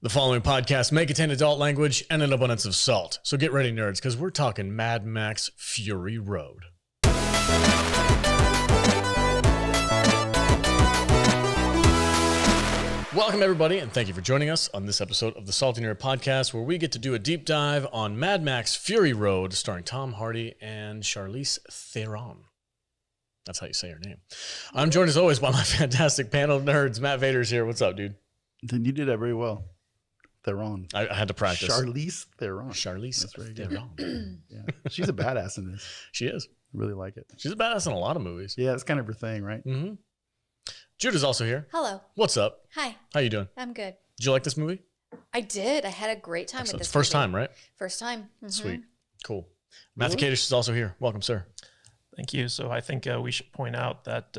The following podcast may contain adult language and an abundance of salt. So get ready, nerds, because we're talking Mad Max Fury Road. Welcome, everybody, and thank you for joining us on this episode of the Salty Nerd Podcast, where we get to do a deep dive on Mad Max Fury Road, starring Tom Hardy and Charlize Theron. That's how you say her name. I'm joined, as always, by my fantastic panel of nerds. Matt Vader's here. What's up, dude? You did that very well. Theron. I had to practice. Charlize Theron. Charlize Theron. Yeah, she's a badass in this. She is. I really like it. She's a badass in a lot of movies. Yeah, it's kind of her thing, right? Mm-hmm. Judah's also here. Hello. What's up? Hi. How you doing? I'm good. Did you like this movie? I did. I had a great time with this First movie. time, right? First time. Mm-hmm. Sweet. Cool. Matthew Kadish is also here. Welcome, sir. Thank you. So I think we should point out that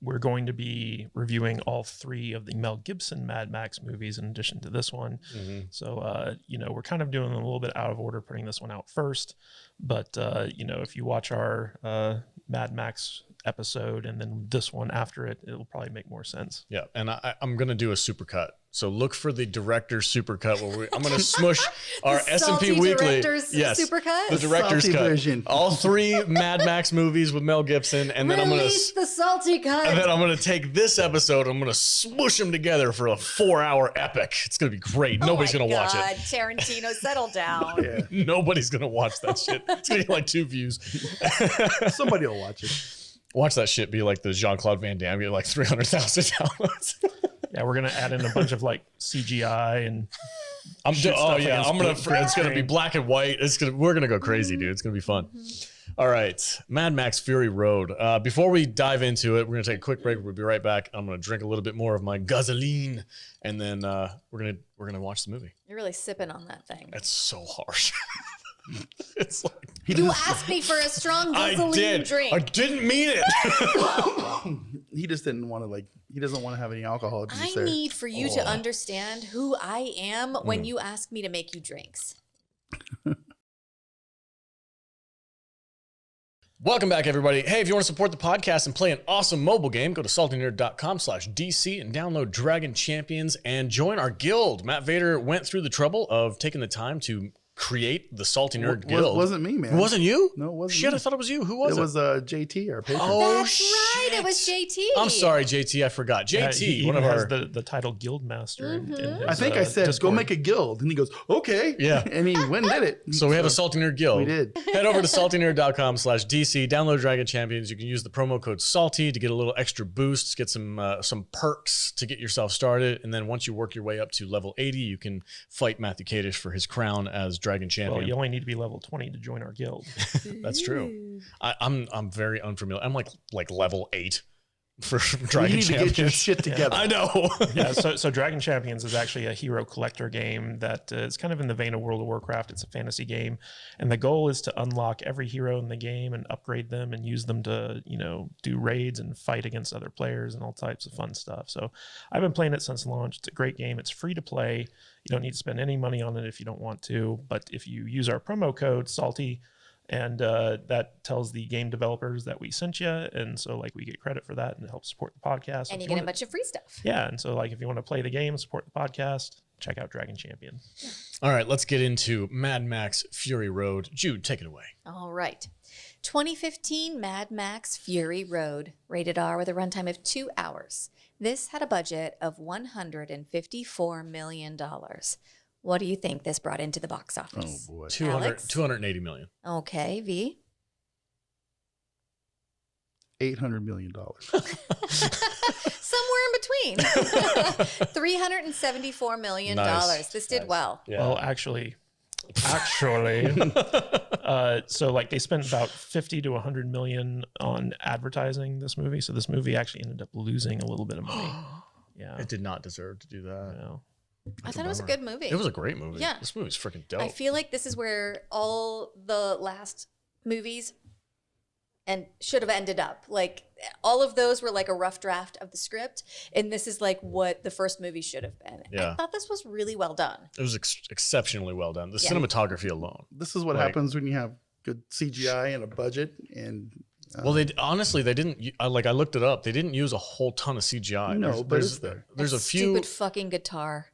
we're going to be reviewing all three of the Mel Gibson Mad Max movies in addition to this one. Mm-hmm. So, we're kind of doing them a little bit out of order, putting this one out first. But, if you watch our Mad Max episode and then this one after it, it'll probably make more sense. Yeah. And I'm going to do a supercut. So look for the director's supercut where I'm going to smush our S&P Weekly. Yes, supercut? The director's cut. Version. All three Mad Max movies with Mel Gibson. And then I'm going to the salty cut. And then I'm going to take this episode. I'm going to smush them together for a 4-hour epic. It's going to be great. Nobody's going to watch it. Tarantino, settle down. Yeah. Nobody's going to watch that shit. It's going to get like 2 views. Somebody will watch it. Watch that shit be like the Jean-Claude Van Damme, get like 300,000 downloads. Yeah, we're gonna add in a bunch of like CGI and it's gonna be black and white. We're gonna go crazy, dude. It's gonna be fun. All right, Mad Max Fury Road. Before we dive into it, we're gonna take a quick break. We'll be right back. I'm gonna drink a little bit more of my gasoline, and then we're gonna watch the movie. You're really sipping on that thing. It's so harsh. It's like you asked me for a strong gasoline drink. I didn't mean it. He just didn't want to he doesn't want to have any alcohol. I need for you to understand who I am when you ask me to make you drinks. Welcome back, everybody. Hey, if you want to support the podcast and play an awesome mobile game, go to saltynerd.com/DC and download Dragon Champions and join our guild. Matt Vader went through the trouble of taking the time to create the Salty Nerd Guild. It wasn't me, man. It wasn't you? No, it wasn't Shit, me. I thought it was you. Who was it? It was JT, our patron. Oh, that's right. It was JT. I'm sorry, JT. I forgot. JT, he one of has our... the title Guild Master. In his, I think I said, Discord. go make a guild. And he goes, okay. Yeah. And he went and did it. So we have a Salty Nerd Guild. We did. Head over to saltynerd.com/DC, download Dragon Champions. You can use the promo code SALTY to get a little extra boost, get some perks to get yourself started. And then once you work your way up to level 80, you can fight Matthew Kadish for his crown as Dragon Champion. Well, you only need to be level 20 to join our guild. That's true. I'm very unfamiliar. I'm like level 8 for Dragon You need Champions. to get your shit together. I know. Yeah, so Dragon Champions is actually a hero collector game that is kind of in the vein of World of Warcraft. It's a fantasy game, and the goal is to unlock every hero in the game and upgrade them and use them to, do raids and fight against other players and all types of fun stuff. So I've been playing it since launch. It's a great game. It's free to play. You don't need to spend any money on it if you don't want to, but if you use our promo code SALTY, and that tells the game developers that we sent you, and so we get credit for that and it helps support the podcast. And you get a bunch of free stuff. Yeah, and so if you want to play the game, support the podcast, check out Dragon Champion. All right, let's get into Mad Max Fury Road. Jude, take it away. All right. 2015 Mad Max Fury Road, rated R with a runtime of 2 hours. This had a budget of $154 million. What do you think this brought into the box office? Oh, boy. 280 million. Okay, V? $800 million. Somewhere in between. $374 million. Nice. This did well. Yeah. Well, actually, so they spent about 50 to 100 million on advertising this movie. So this movie actually ended up losing a little bit of money. Yeah. It did not deserve to do that. No. I thought it was a good movie. It was a great movie. Yeah. This movie's freaking dope. I feel like this is where all the last movies should have ended up. All of those were a rough draft of the script, and this is what the first movie should have been. Yeah. I thought this was really well done. It was exceptionally well done. The cinematography alone. This is what happens when you have good CGI and a budget. And well, they didn't. I looked it up. They didn't use a whole ton of CGI. No, but it's there. There's a few stupid fucking guitar.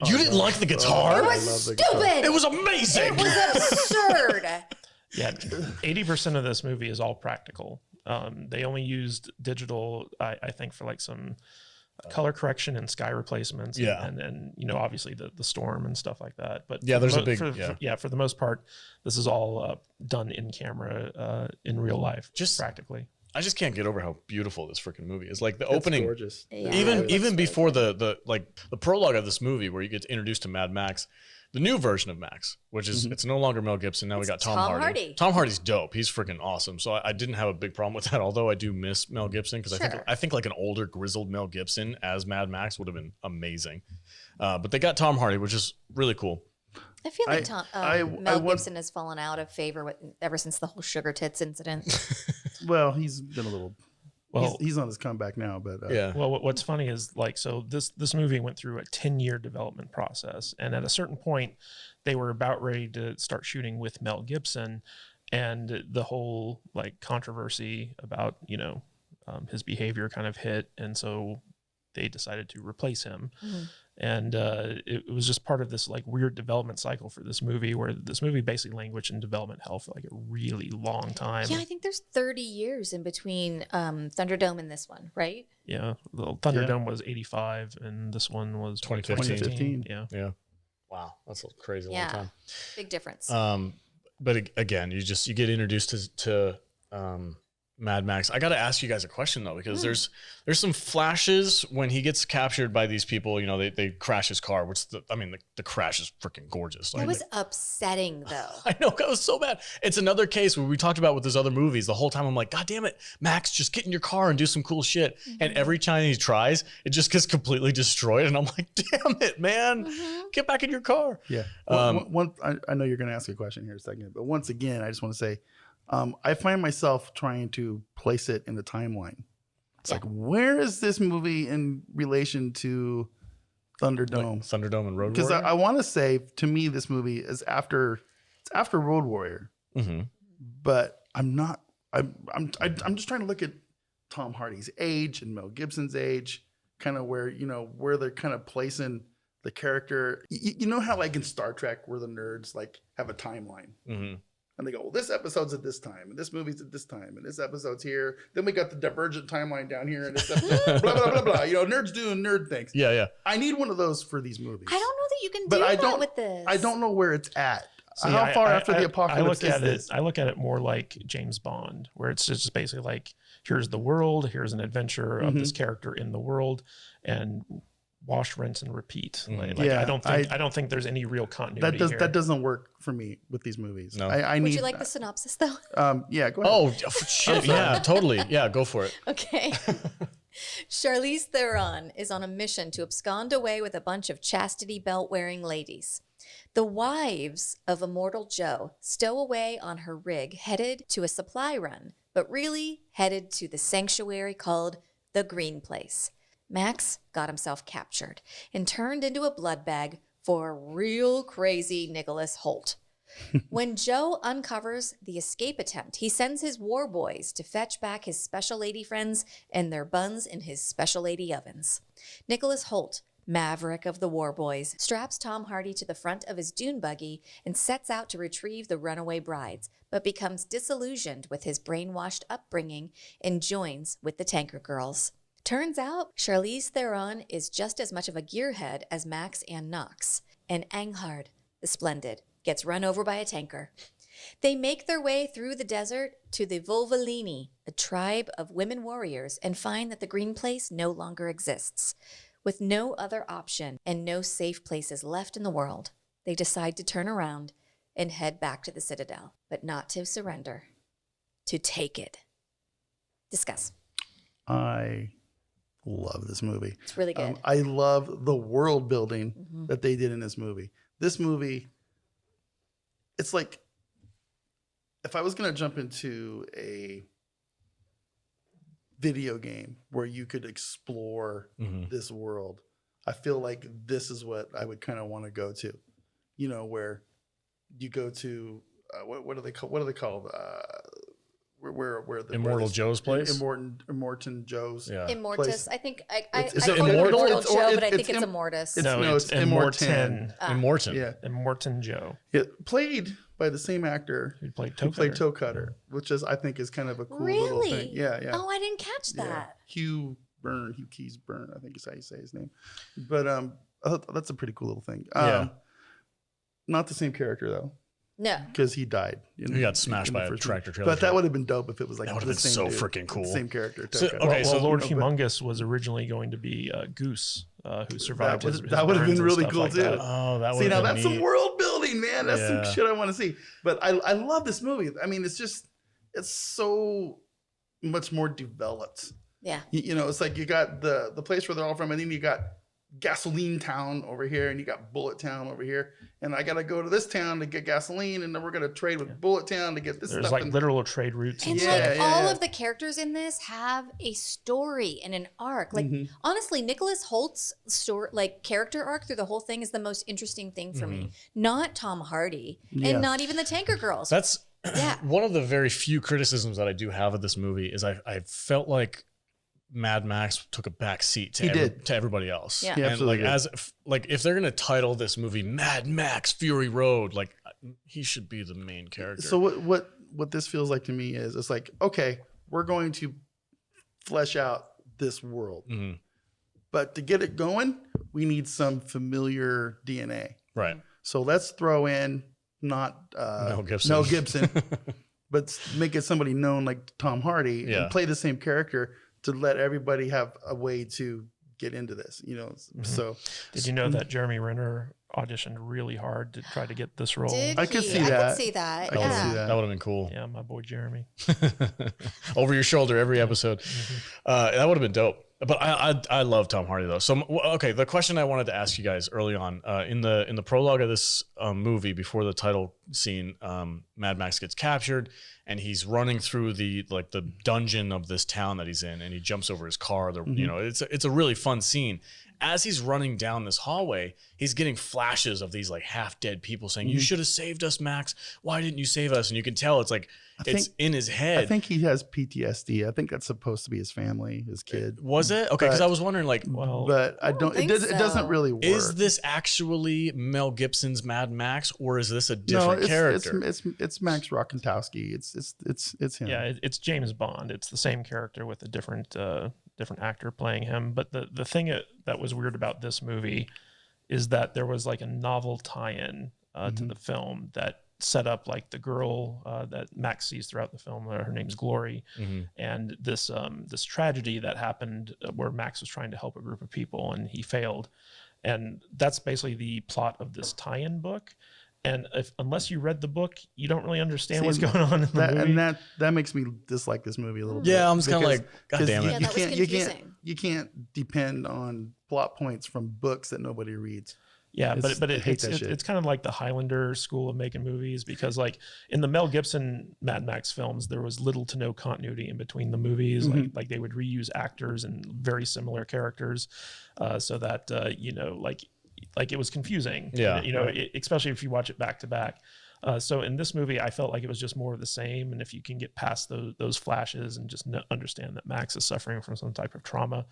You didn't like the guitar? It was stupid. It was amazing. It was absurd. Yeah, 80% of this movie is all practical. They only used digital, I think, for like some color correction and sky replacements. Yeah. And you know, obviously the storm and stuff like that. But Yeah, there's a big, for the most part, this is all done in camera, in real life, just practically. I just can't get over how beautiful this freaking movie is. Like the opening, gorgeous. Yeah, even before the prologue of this movie, where you get introduced to Mad Max, the new version of Max, which is it's no longer Mel Gibson. Now we got Tom Hardy. Tom Hardy's dope. He's freaking awesome. So I didn't have a big problem with that. Although I do miss Mel Gibson because I think like an older grizzled Mel Gibson as Mad Max would have been amazing. But they got Tom Hardy, which is really cool. I feel like Mel Gibson has fallen out of favor ever since the whole sugar tits incident. Well, he's been a little. Well, he's on his comeback now, but yeah. Well, what's funny is like, so this movie went through a 10-year development process, and at a certain point, they were about ready to start shooting with Mel Gibson, and the whole like controversy about his behavior kind of hit, and so they decided to replace him. Mm-hmm. And it was just part of this like weird development cycle for this movie, where this movie basically languished in development hell for like a really long time. Yeah, I think there's 30 years in between Thunderdome and this one, right? Yeah, the Thunderdome was 85, and this one was 2015. Yeah. Wow, that's a crazy long time. Big difference. But again, you get introduced to Mad Max. I got to ask you guys a question though, because there's some flashes when he gets captured by these people. They crash his car, which the crash is freaking gorgeous. That was upsetting though. I know, that was so bad. It's another case where we talked about with his other movies. The whole time I'm like, God damn it, Max, just get in your car and do some cool shit. Mm-hmm. And every time he tries, it just gets completely destroyed. And I'm like, damn it, man, get back in your car. Yeah. I know you're going to ask a question here in a second, but once again, I just want to say, I find myself trying to place it in the timeline. It's like, where is this movie in relation to Thunderdome? Like Thunderdome and Road Warrior? Because I want to say, to me, this movie is after Road Warrior. Mm-hmm. But I'm not. I'm just trying to look at Tom Hardy's age and Mel Gibson's age, kind of where they're kind of placing the character. You know how like in Star Trek, where the nerds like have a timeline. Mm-hmm. And they go, well, this episode's at this time, and this movie's at this time, and this episode's here. Then we got the divergent timeline down here, and this episode, blah, blah, blah, blah. Nerds doing nerd things. Yeah, yeah. I need one of those for these movies. I don't know that you can do that with this. I don't know where it's at. So how far after the apocalypse is this? I look at it more like James Bond, where it's just basically like, here's the world, here's an adventure of this character in the world, and wash, rinse, and repeat. I don't think there's any real continuity here. That doesn't work for me with these movies. No. Would you like the synopsis though? Yeah, go ahead. Oh shit! Yeah, totally. Yeah, go for it. Okay. Charlize Theron is on a mission to abscond away with a bunch of chastity belt-wearing ladies. The wives of Immorten Joe stow away on her rig, headed to a supply run, but really headed to the sanctuary called the Green Place. Max got himself captured and turned into a blood bag for real crazy Nicholas Hoult. When Joe uncovers the escape attempt, he sends his war boys to fetch back his special lady friends and their buns in his special lady ovens. Nicholas Hoult, maverick of the war boys, straps Tom Hardy to the front of his dune buggy and sets out to retrieve the runaway brides, but becomes disillusioned with his brainwashed upbringing and joins with the tanker girls. Turns out, Charlize Theron is just as much of a gearhead as Max and Knox, and Anghard, the Splendid, gets run over by a tanker. They make their way through the desert to the Vulvalini, a tribe of women warriors, and find that the Green Place no longer exists. With no other option and no safe places left in the world, they decide to turn around and head back to the Citadel, but not to surrender, to take it. Discuss. I love this movie. It's really good. I love the world building that they did in this movie. This movie, it's like, if I was going to jump into a video game where you could explore this world, I feel like this is what I would kind of want to go to. Where you go to, what are they called? where the Immorten Joe's place. Immorten Joe's. Yeah. Immortus. place. I think Is I it call it Immortal? Immortal It's- Joe, or but I it's think it's Im- Immortus. It's Immorten. Immorten. Yeah. Immorten Joe, Played by the same actor who played who played Toe Toe Cutter, which is I think is kind of a cool little Really? thing. Yeah, yeah. Oh, I didn't catch that. Hugh Keays-byrne, I think is how you say his name. But I thought that's a pretty cool little thing. Yeah. Not the same character though, No. because he died. He got smashed by the a first tractor movie. trailer. But that would have been dope if it was like That would have the been same so dude, freaking cool. Same character. So- Toe okay, Cutter. so- Lord but- Humongous was originally going to be Goose, who survived. That would have been really cool too. Oh, that would See, now have that's been some world building, man. That's Yeah. some shit I want to see. But I love this movie. I mean, it's so much more developed. Yeah. You know, it's like you got the place where they're all from, and then you got Gasoline Town over here, and you got Bullet Town over here. And I got to go to this town to get gasoline, and then we're going to trade with Bullet Town to get this There's stuff. like and, literal trade routes. And Yeah, like yeah, all yeah. of the characters in this have a story and an arc. Like honestly, Nicholas Holt's story, like character arc through the whole thing is the most interesting thing for me. Not Tom Hardy, Yeah. and not even the Tanker Girls. That's Yeah. one of the very few criticisms that I do have of this movie is I felt like Mad Max took a back seat to, He did. to everybody else. Yeah. He And absolutely like did. if they're gonna title this movie Mad Max Fury Road, like he should be the main character. So what this feels like to me is it's like, okay, we're going to flesh out this world, Mhm. but to get it going, we need some familiar DNA. Right. So let's throw in not Mel Gibson. Mel Gibson, but make it somebody known like Tom Hardy Yeah. and play the same character to let everybody have a way to get into this. You know, so Did you know that Jeremy Renner auditioned really hard to try to get this role? Did I could he? see I that. could see that. I could yeah. see that. That would have been cool. Yeah, my boy Jeremy. Over your shoulder every episode. That would have been dope. But I love Tom Hardy though. So okay, the question I wanted to ask you guys early on in the prologue of this movie, before the title scene, Mad Max gets captured and he's running through the dungeon of this town that he's in, and he jumps over his car. You know, it's a really fun scene. As he's running down this hallway, he's getting flashes of these like half dead people saying, "You should have saved us, Max. Why didn't you save us?" And you can tell it's like it's in his head. I think he has PTSD. I think that's supposed to be his family, his kid. Was it? Okay, because I was wondering like, Well, But I don't. think It doesn't so. really work. is this actually Mel Gibson's Mad Max, or is this a different character? It's Max Rokentowski. It's him. yeah, it's James Bond. It's the same character with a different actor playing him. But the thing that was weird about this movie is that there was like a novel tie-in to the film that set up like the girl that Max sees throughout the film. Her name's Glory, and this tragedy that happened where Max was trying to help a group of people and he failed, and that's basically the plot of this tie-in book. And unless you read the book, you don't really understand what's going on in the movie. And that makes me dislike this movie a little bit. Yeah, I'm just kind of because- like, God damn you, it. Yeah, you that was can't confusing. you can't depend on plot points from books that nobody reads. Yeah, It's- but I hate it's that shit. it's kind of like the Highlander school of making movies, because like in the Mel Gibson Mad Max films, there was little to no continuity in between the movies. Like they would reuse actors and very similar characters, so that you know, like it was confusing. Yeah. you know, especially if you watch it back to back. So in this movie, I felt like it was just more of the same. And if you can get past those flashes and just understand that Max is suffering from some type of trauma,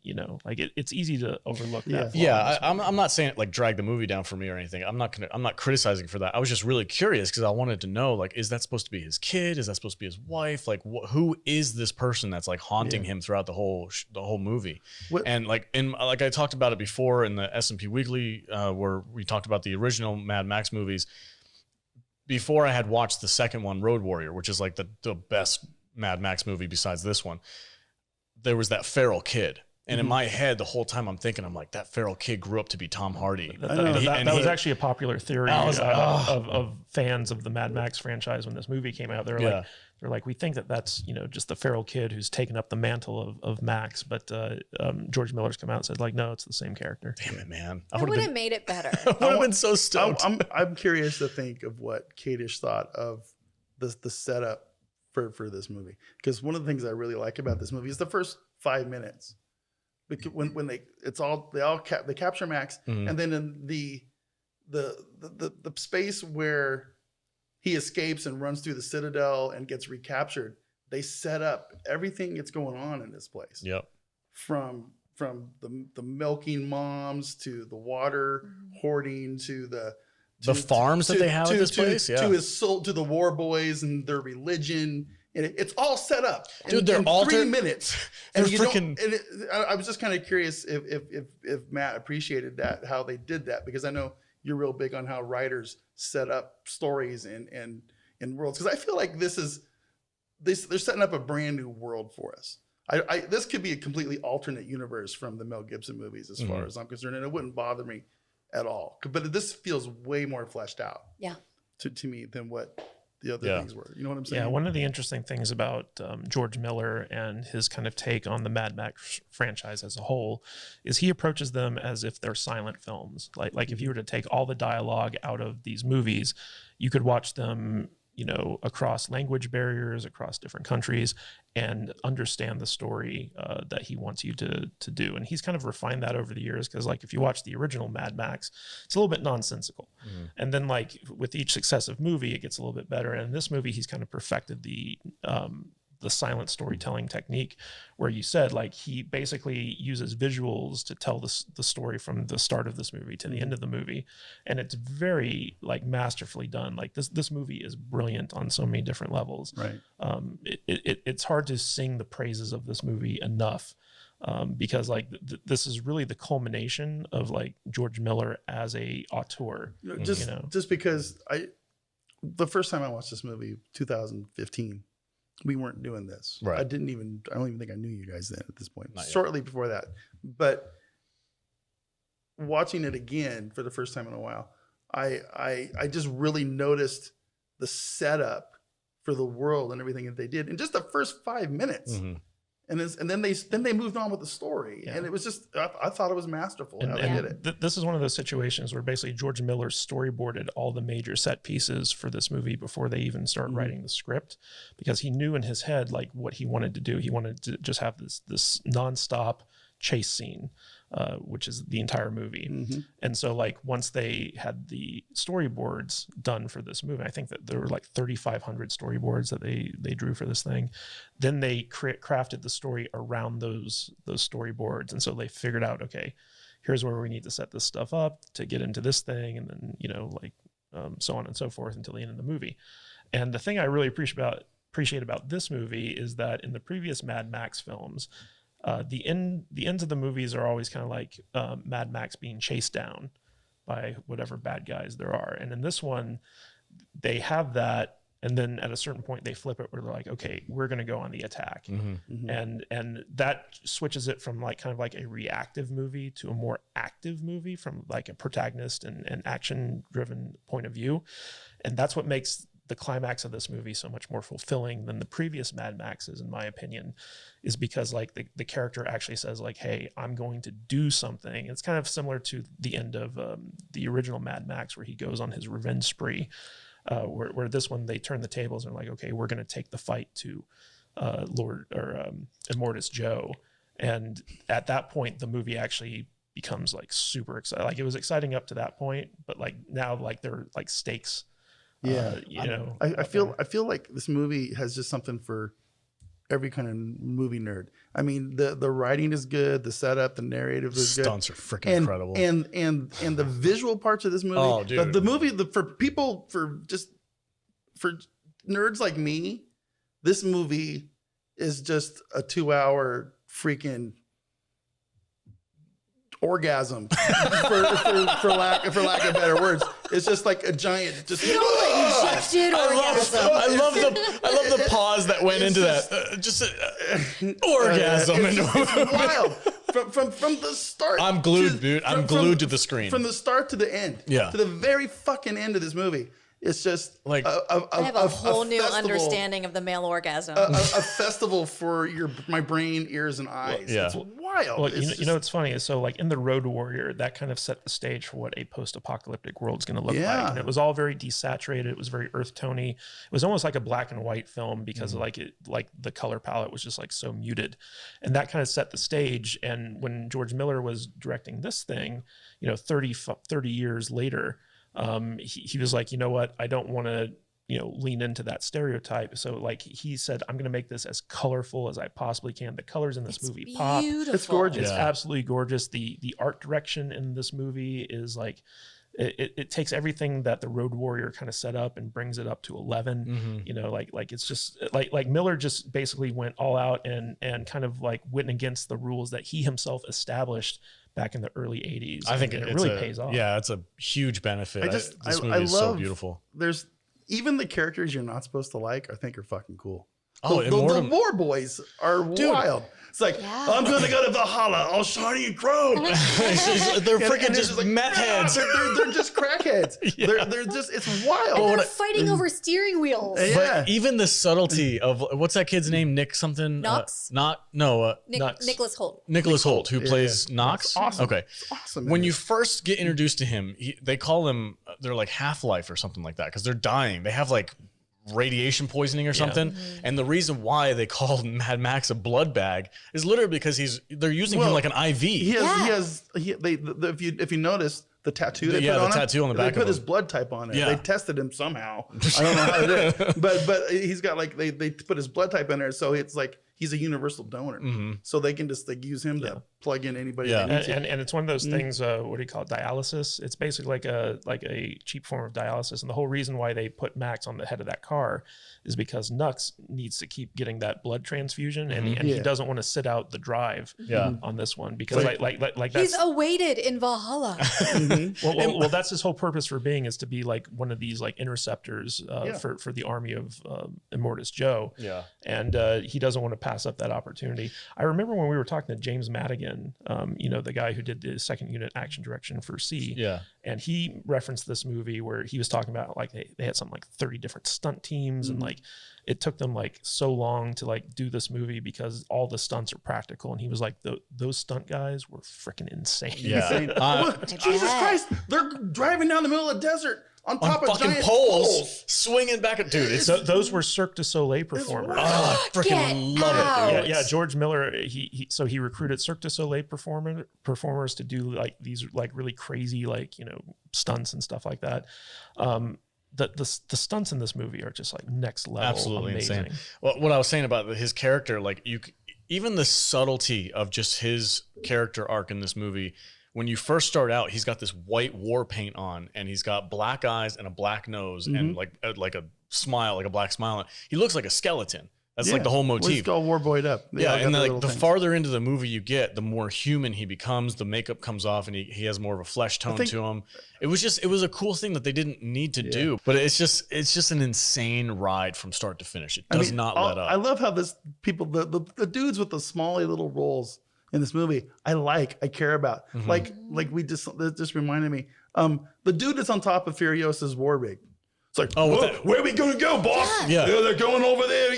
you know, like it's easy to overlook that. flaw in Yeah, this I'm not saying it like drag the movie down for me or anything. I'm not criticizing for that. I was just really curious because I wanted to know, like, is that supposed to be his kid? Is that supposed to be his wife? Like, who is this person that's like haunting him throughout the whole movie? And like I talked about it before in the S&P Weekly, where we talked about the original Mad Max movies. Before I had watched the second one, Road Warrior, which is like the best Mad Max movie besides this one, there was that feral kid. And in my head, the whole time I'm like, that feral kid grew up to be Tom Hardy. That was actually a popular theory I was like, of fans of the Mad Max franchise when this movie came out. They're like, we think that's, you know, just the feral kid who's taken up the mantle of Max. But George Miller's come out and said, like, no, it's the same character. Damn it, man. That would have made it better. I would have been so stoked. I'm curious to think of what Kadish thought of the setup for this movie, because one of the things I really like about this movie is the first 5 minutes. Because when they capture Max, and then in the space where he escapes and runs through the Citadel and gets recaptured, they set up everything that's going on in this place. Yep. From the milking moms to the water hoarding to the farms that they have at this place, to his soul, to the war boys and their religion. And it's all set up. Dude, they're in altered. 3 minutes. And They're freaking. I was just kind of curious if Matt appreciated that, how they did that, because I know you're real big on how writers set up stories and worlds. Because I feel like they're setting up a brand new world for us. This could be a completely alternate universe from the Mel Gibson movies, as far as I'm concerned, and it wouldn't bother me at all. But this feels way more fleshed out, to me than what the other things were. You know what I'm saying? Yeah, one of the interesting things about George Miller and his kind of take on the Mad Max franchise as a whole is he approaches them as if they're silent films. Like if you were to take all the dialogue out of these movies, you could watch them, you know, across language barriers, across different countries, and understand the story that he wants you to do. And he's kind of refined that over the years, because like if you watch the original Mad Max, it's a little bit nonsensical. And then like with each successive movie, it gets a little bit better. And in this movie, he's kind of perfected the silent storytelling technique, where you said like he basically uses visuals to tell the story from the start of this movie to the end of the movie, and it's very like masterfully done. Like this movie is brilliant on so many different levels. Right. It's hard to sing the praises of this movie enough, because like this is really the culmination of like George Miller as a auteur. Just because the first time I watched this movie, 2015. We weren't doing this. Right. I don't even think I knew you guys then at this point. Shortly before that. But watching it again for the first time in a while, I just really noticed the setup for the world and everything that they did in just the first 5 minutes. And then they moved on with the story, and it was just I thought it was masterful how they did it. This is one of those situations where basically George Miller storyboarded all the major set pieces for this movie before they even started writing the script, because he knew in his head like what he wanted to do. He wanted to just have this nonstop chase scene, which is the entire movie. And so like once they had the storyboards done for this movie, I think that there were like 3,500 storyboards that they drew for this thing. Then they crafted the story around those storyboards. And so they figured out, okay, here's where we need to set this stuff up to get into this thing. And then, you know, like so on and so forth until the end of the movie. And the thing I really appreciate about this movie is that in the previous Mad Max films, the ends of the movies are always kind of like Mad Max being chased down by whatever bad guys there are. And in this one, they have that, and then at a certain point they flip it where they're like, okay, we're going to go on the attack. And that switches it from like kind of like a reactive movie to a more active movie from like a protagonist and action driven point of view. And that's what makes the climax of this movie so much more fulfilling than the previous Mad Maxes, in my opinion, is because like the character actually says like, hey, I'm going to do something. It's kind of similar to the end of the original Mad Max, where he goes on his revenge spree, where this one, they turn the tables and are like, okay, we're going to take the fight to Immorten Joe. And at that point, the movie actually becomes like super exciting. Like it was exciting up to that point, but like now like there are like stakes. I feel like this movie has just something for every kind of movie nerd. I mean, the writing is good, the setup, the narrative is good. Stunts are freaking incredible. And the visual parts of this movie. Oh, dude. The movie, for nerds like me, this movie is just a 2-hour freaking orgasm for lack of better words. It's just like a giant just injected orgasm. I love the pause that went into that. Orgasm. It's wild. From the start. I'm glued, dude. I'm glued to the screen. From the start to the end. Yeah. To the very fucking end of this movie. It's just like I have a whole new understanding of the male orgasm. A festival for my brain, ears, and eyes. Yeah. It's wild. Well, you know what's funny is so like in the Road Warrior, that kind of set the stage for what a post-apocalyptic world is going to look like. And it was all very desaturated. It was very earth tony. It was almost like a black and white film because like the color palette was just like so muted, and that kind of set the stage. And when George Miller was directing this thing, 30 years later. He was like, you know what? I don't want to, lean into that stereotype. So like he said, I'm going to make this as colorful as I possibly can. The colors in this movie pop. It's gorgeous. It's absolutely gorgeous. The art direction in this movie is like, it takes everything that the Road Warrior kind of set up and brings it up to 11. Like it's just like Miller just basically went all out and kind of like went against the rules that he himself established back in the early 80s. I think it really pays off. Yeah, it's a huge benefit. This movie I is so beautiful. There's even the characters you're not supposed to like, I think are fucking cool. Oh, the war boys are wild. It's like, I'm going to go to Valhalla. I'll shiny and chrome. They're freaking just like meth heads. They're just crackheads. They're just, it's wild. And they're fighting over steering wheels. But even the subtlety of, what's that kid's name? Nick something? Knox? Nicholas Hoult. Nicholas Hoult, who plays Knox. That's awesome. Okay. It's awesome. When you first get introduced to him, they call him, they're like Half-Life or something like that because they're dying. They have like radiation poisoning or something. And the reason why they called Mad Max a blood bag is literally because they're using him like an IV. If you notice the tattoo they put on him, tattoo on the back they put of his him. blood type on it. Yeah. They tested him somehow. I don't know how they did, but he's got like they put his blood type in there, so it's like he's a universal donor. So they can just like use him to plug in anybody. Yeah. That needs And it's one of those things. What do you call it? Dialysis. It's basically like a cheap form of dialysis. And the whole reason why they put Max on the head of that car is because Nux needs to keep getting that blood transfusion, and he doesn't want to sit out the drive on this one because like that's, he's awaited in Valhalla. well, that's his whole purpose for being, is to be like one of these like interceptors for the army of Immorten Joe. Yeah. And he doesn't want to pass up that opportunity. I remember when we were talking to James Madigan, the guy who did the second unit action direction for C. Yeah. And he referenced this movie where he was talking about like they had something like 30 different stunt teams and like it took them like so long to like do this movie because all the stunts are practical. And he was like, those stunt guys were freaking insane. Yeah. Jesus Christ, they're driving down the middle of the desert on top of fucking giant poles, swinging back at dude. Those were Cirque du Soleil performers. Oh, I freaking love it, dude. Yeah, George Miller. He recruited Cirque du Soleil performers to do like these like really crazy like stunts and stuff like that. The stunts in this movie are just like next level, absolutely amazing. insane. Well, what I was saying about his character, like even the subtlety of just his character arc in this movie. When you first start out, he's got this white war paint on, and he's got black eyes and a black nose, and like a smile, like a black smile. He looks like a skeleton. That's like the whole motif. He's all war boyed up. And then, like the farther into the movie you get, the more human he becomes. The makeup comes off, and he has more of a flesh tone to him. It was a cool thing that they didn't need to do, but it's just an insane ride from start to finish. It does not let up. I love how the dudes with the smally little roles in this movie, I care about. Like we just reminded me, the dude that's on top of Furiosa's war rig. It's like, where are we going to go, boss? Yeah. They're going over there,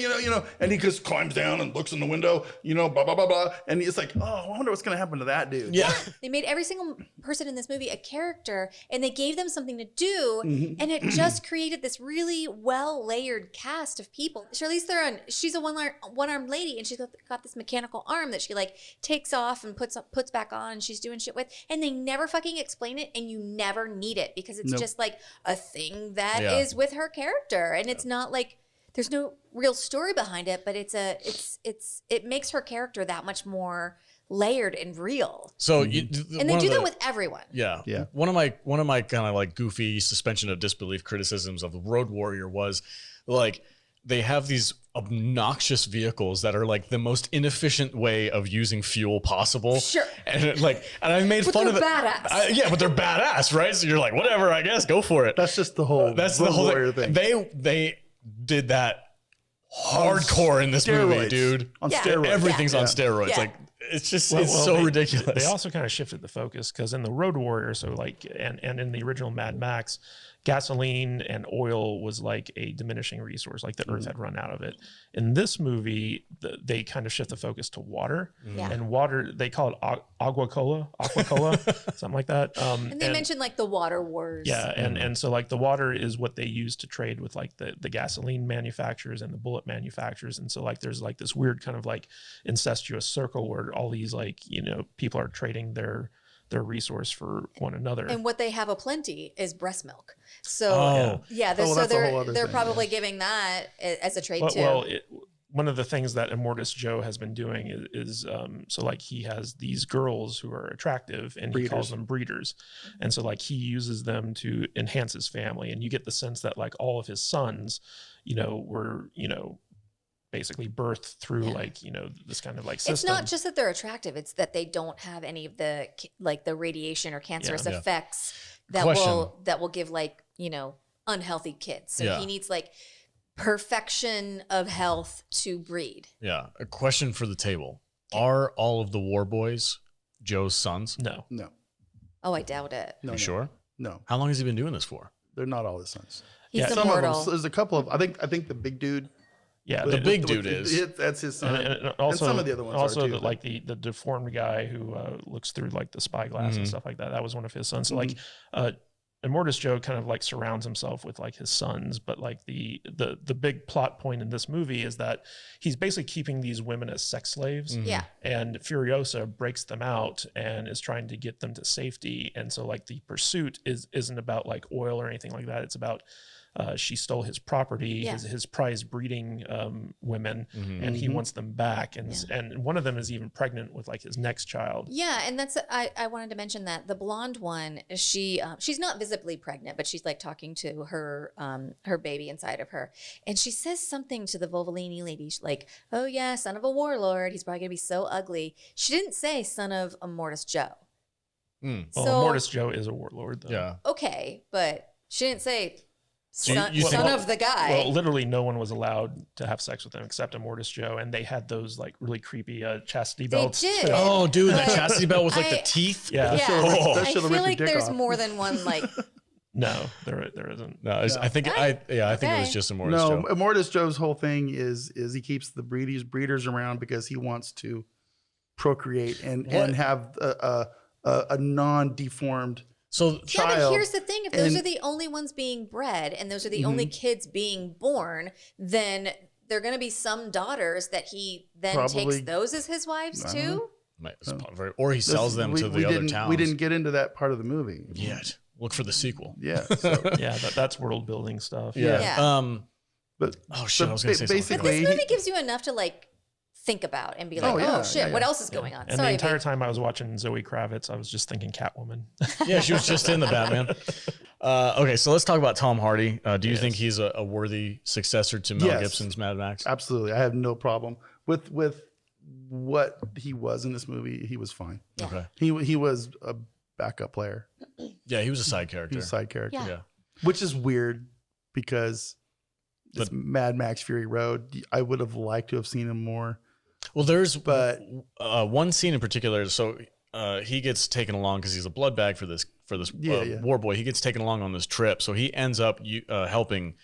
and he just climbs down and looks in the window, blah, blah, blah, blah. And he's like, oh, I wonder what's going to happen to that dude. Yeah. They made every single person in this movie a character, and they gave them something to do, and it just created this really well-layered cast of people. Charlize Theron, she's a one-armed lady, and she's got this mechanical arm that she like takes off and puts back on, and she's doing shit with, and they never fucking explain it, and you never need it because it's just like a thing that is with her character, and it's not like there's no real story behind it, but it makes her character that much more layered and real. So and they do that with everyone. Yeah. One of my kind of like goofy suspension of disbelief criticisms of the Road Warrior was like they have these obnoxious vehicles that are like the most inefficient way of using fuel possible. Sure. And I made fun of it. Badass. But they're badass, right? So you're like, whatever, I guess, go for it. That's just the whole. That's the whole thing. They did that hardcore in this movie, dude. On steroids. Everything's on steroids. Yeah. Like it's just so ridiculous. They also kind of shifted the focus because in the Road Warrior, so like and in the original Mad Max, gasoline and oil was like a diminishing resource, like the earth had run out of it. In this movie, they kind of shift the focus to water, and water, they call it aqua cola, something like that. And they mentioned like the water wars. Yeah, and so like the water is what they use to trade with like the gasoline manufacturers and the bullet manufacturers. And so like there's like this weird kind of like incestuous circle where all these like, people are trading their they're a resource for one another. And what they have aplenty is breast milk. So Oh. yeah, Oh, well, so that's a whole other they're thing, probably giving that as a trade too. Well, one of the things that Immorten Joe has been doing is so like he has these girls who are attractive and he calls them breeders. And so like he uses them to enhance his family. And you get the sense that like all of his sons, were, basically birthed through like, this kind of like system. It's not just that they're attractive. It's that they don't have any of the like the radiation or cancerous effects that will give like, unhealthy kids. So he needs like perfection of health to breed. Yeah. A question for the table. Are all of the war boys Joe's sons? No. Oh, I doubt it. No, Sure? No, How long has he been doing this for? they're not all his sons. He's Some of immortal. them. There's a couple of. I think the big dude. Yeah. The big dude is. That's his son. And also, some of the other ones also are too. like the deformed guy who looks through like the spyglass and stuff like that. That was one of his sons. So like, Immorten Joe kind of like surrounds himself with like his sons, but like the big plot point in this movie is that he's basically keeping these women as sex slaves. Yeah. And Furiosa breaks them out and is trying to get them to safety. And so like the pursuit isn't about like oil or anything like that. It's about she stole his property, his prize breeding women, and he wants them back. And one of them is even pregnant with like his next child. Yeah, and that's I wanted to mention that the blonde one, she's not visibly pregnant, but she's like talking to her her baby inside of her, and she says something to the Volvolini lady, she's like, "Oh yeah, son of a warlord. He's probably gonna be so ugly." She didn't say son of Immorten Joe. Well, So Immorten Joe is a warlord, though. Yeah. okay, but she didn't say So son, you think- son of the guy. Well, literally no one was allowed to have sex with him except Immorten Joe, and they had those like really creepy chastity belts. did. Oh, dude, that But chastity belt with like the I- teeth. Yeah. yeah, Oh. That I should've feel ripped like your dick there's off. more than one like. No, there isn't. No, I think I think it was just Immorten No, Joe. Immorten Joe's whole thing is he keeps the breeders around because he wants to procreate and have a non-deformed So Yeah, but child. here's the thing: if those and- are the only ones being bred, and those are the only kids being born, then there are going to be some daughters that he then Probably- takes those as his wives too. or he sells them to the other towns. We didn't get into that part of the movie yet. Look for the sequel. Yeah. So, Yeah, that's world building stuff. Yeah. but Oh shit! but I was gonna say something. But basically, this movie gives you enough to like think about and be like, yeah, "Oh shit, yeah, what yeah. else is going on?" And Sorry, the entire babe. time I was watching Zoe Kravitz, I was just thinking Catwoman. Yeah, she was just in the Batman. Okay, so let's talk about Tom Hardy. Do you think he's a worthy successor to Mel Yes. Gibson's Mad Max? absolutely, I have no problem with what he was in this movie. He was fine. Okay. He was a backup player. Yeah, he was a side character. He was a side character, Yeah. Yeah. which is weird because it's Mad Max Fury Road. I would have liked to have seen him more. Well, there's But- one scene in particular. So he gets taken along because he's a blood bag for this Yeah. war boy. He gets taken along on this trip, so he ends up helping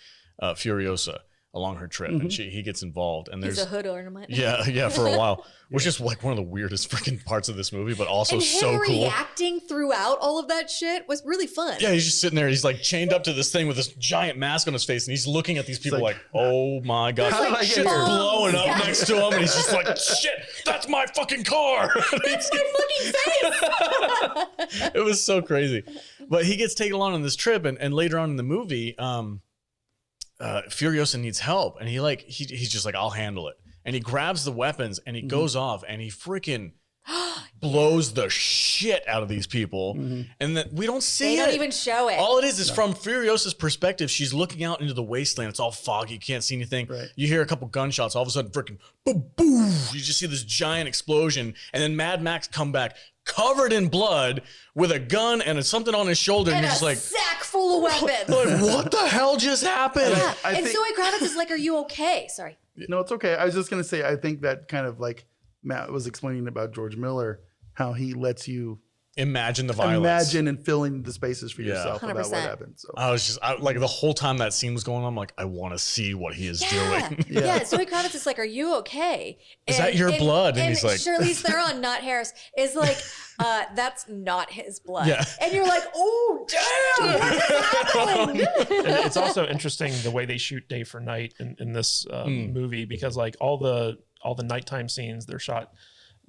Furiosa along her trip, and he gets involved. And He's there's a hood ornament. yeah, for a while, which is like one of the weirdest freaking parts of this movie, but also And him so cool. reacting throughout all of that shit was really fun. Yeah, he's just sitting there. He's like chained up to this thing with this giant mask on his face, and he's looking at these people like, like, "Oh my god!" How did I get Shit's here? blowing up Yeah. next to him, and he's just like, "Shit, that's my fucking car!" That's my fucking face. It was so crazy. But he gets taken along on this trip, and later on in the movie, Furiosa needs help, and he's just like, "I'll handle it." And he grabs the weapons and he goes off and he freaking blows the shit out of these people, and that we don't see They it. don't even show it. All it is from Furiosa's perspective. She's looking out into the wasteland. It's all foggy. You can't see anything. Right. You hear a couple gunshots. All of a sudden, freaking boom, boom. You just see this giant explosion, and then Mad Max come back covered in blood with a gun and something on his shoulder, and and you're a just like, sack full of weapons. like, what the hell just happened? Yeah. I And think- Zoe Kravitz is like, "Are you okay?" Sorry. No, it's okay. I was just gonna say, I think that kind of like Matt was explaining about George Miller, how he lets you Imagine the violence. imagine and fill in the spaces for Yeah. yourself about 100%. what happened. So I was just like the whole time that scene was going on, I'm like, I want to see what he is doing. Yeah. Zoe Kravitz is like, "Are you okay?" Is that your blood? And he's like- Charlize Theron, not Harris, is like, "That's not his blood." Yeah. And you're like, "Oh damn, what is happening?" And it's also interesting the way they shoot day for night in this movie, because like all the nighttime scenes, they're shot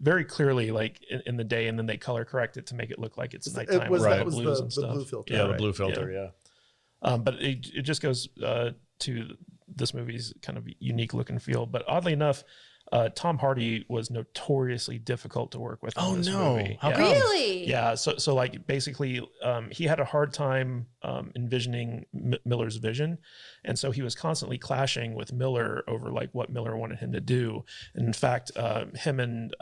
very clearly like in the day, and then they color correct it to make it look like it's nighttime. That was blues and the stuff. blue filter. Yeah, the blue filter. Yeah. But it just goes to this movie's kind of unique look and feel. But oddly enough, Tom Hardy was notoriously difficult to work with in this movie. How come? Really? Yeah. So like basically, he had a hard time envisioning Miller's vision, and so he was constantly clashing with Miller over like what Miller wanted him to do. And in fact, him and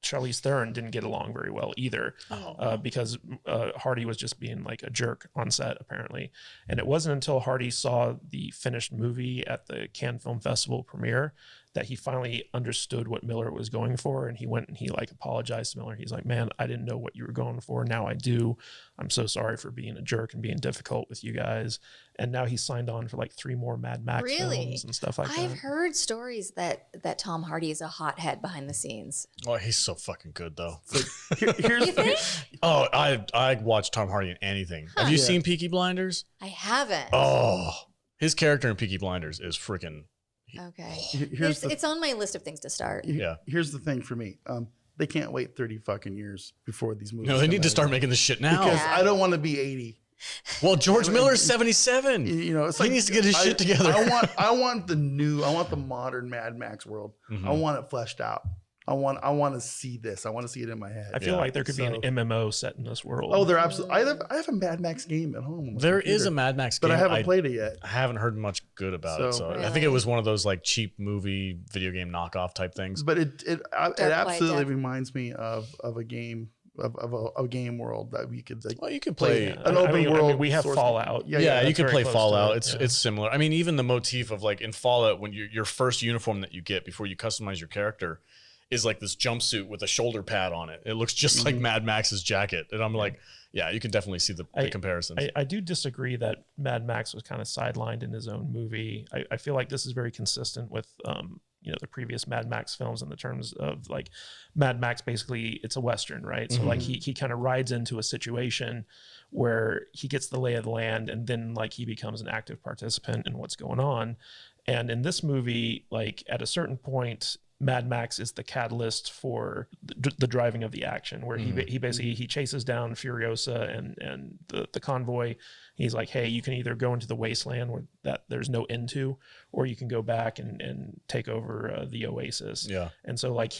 Charlize Theron didn't get along very well either, because Hardy was just being like a jerk on set apparently. And it wasn't until Hardy saw the finished movie at the Cannes Film Festival premiere that he finally understood what Miller was going for. And he went and he like apologized to Miller. He's like, man, I didn't know what you were going for. Now I do. I'm so sorry for being a jerk and being difficult with you guys. And now he's signed on for like 3 more Mad Max films and stuff like that. I've heard stories that Tom Hardy is a hothead behind the scenes. Oh, he's so fucking good though. You think? Oh, I watch Tom Hardy in anything. Have you seen Peaky Blinders? I haven't. Oh, his character in Peaky Blinders is freaking. Okay. It's on my list of things to start. Here's the thing for me. They can't wait 30 fucking years before these movies. No, they need to start out. making this shit now. Because I don't want to be 80. Well, George Miller's 77. You know, it's he like, needs to get his shit together. I want the modern Mad Max world. I want it fleshed out. I want to see this. I want to see it in my head. I feel like there could be an MMO set in this world. Oh, they're absolutely. I have a Mad Max game at home. There is a Mad Max game, but I haven't played it yet. I haven't heard much good about it. So Really? I think it was one of those like cheap movie video game knockoff type things. But it Dark absolutely White Death. reminds me of a game of a game world that we could like. Well, you can play. an open world. we have source Fallout. game. Yeah, you that's can very play close to Fallout. it, It's similar. I mean, even the motif of like in Fallout, when your first uniform that you get before you customize your character is like this jumpsuit with a shoulder pad on it. It looks just like Mad Max's jacket. And I'm like, yeah, you can definitely see the comparisons. I do disagree that Mad Max was kind of sidelined in his own movie. I feel like this is very consistent with the previous Mad Max films in the terms of like Mad Max, basically it's a Western, right? So like he kind of rides into a situation where he gets the lay of the land and then like he becomes an active participant in what's going on. And in this movie, like at a certain point, Mad Max is the catalyst for the driving of the action, where he basically he chases down Furiosa and the convoy. He's like, hey, you can either go into the wasteland where that there's no end to, or you can go back and take over the Oasis. Yeah. And so like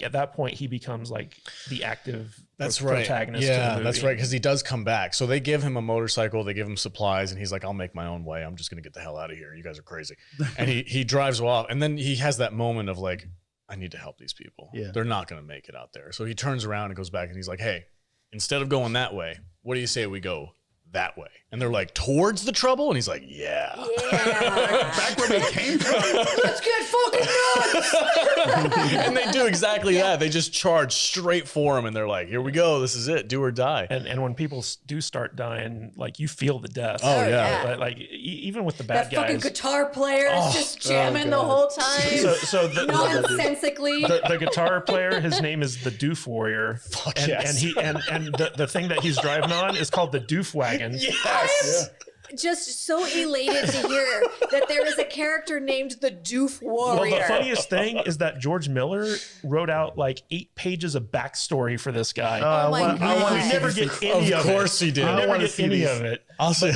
at that point he becomes like the active protagonist. Yeah, to the movie. that's right, because he does come back. So they give him a motorcycle, they give him supplies, and he's like, I'll make my own way. I'm just gonna get the hell out of here. You guys are crazy. And he drives off, and then he has that moment of like, I need to help these people. Yeah. They're not gonna make it out there. So he turns around and goes back and he's like, hey, instead of going that way, what do you say we go that way? And they're like, towards the trouble? And he's like, yeah. Back where they came from. Let's get fucking nuts. And they do exactly that. They just charge straight for him, and they're like, here we go. This is it. Do or die. And when people do start dying, like you feel the death. Oh, yeah. But like even with the bad That guys, fucking guitar player is just jamming the whole time. So nonsensically. The guitar player, his name is the Doof Warrior. Fuck and, yes. and the thing that he's driving on is called the Doof Wagon. Yes. Just so elated to hear that there is a character named the Doof Well, Warrior. the funniest thing is that George Miller wrote out like 8 pages of backstory for this guy. Oh my God. I want We to never get any of it. Of course he did. We I never wanna get see any these. of it. I'll say.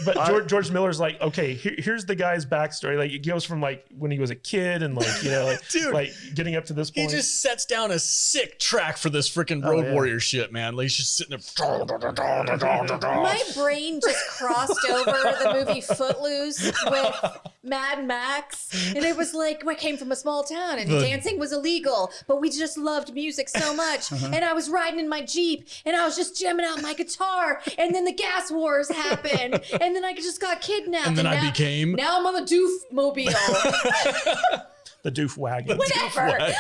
But George Miller's like, okay, here's the guy's backstory. Like it goes from like when he was a kid and like Dude, like getting up to this He point. just sets down a sick track for this freaking Road Warrior shit, man. Like he's just sitting there. My brain just crossed over the movie Footloose with Mad Max. And it was like, I came from a small town and dancing was illegal, but we just loved music so much. And I was riding in my Jeep and I was just jamming out my guitar. And then the gas wars happened. And then I just got kidnapped. And then I became. Now I'm on the Doof Mobile. the Doof Wagon. Whatever.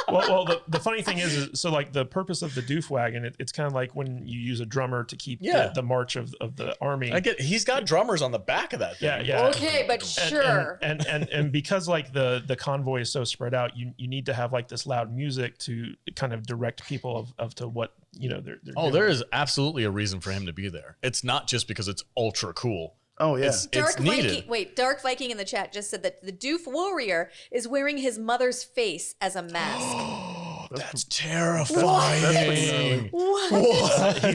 well, the funny thing is so like the purpose of the Doof Wagon, it's kind of like when you use a drummer to keep the march of the army. He's got drummers on the back of that thing. Yeah. Okay, but sure. And because like the convoy is so spread out, you need to have like this loud music to kind of direct people of to what they're doing. There is absolutely a reason for him to be there. It's not just because it's ultra cool. Oh yeah. It's needed. Dark Viking in the chat just said that the Doof Warrior is wearing his mother's face as a mask. That's terrifying.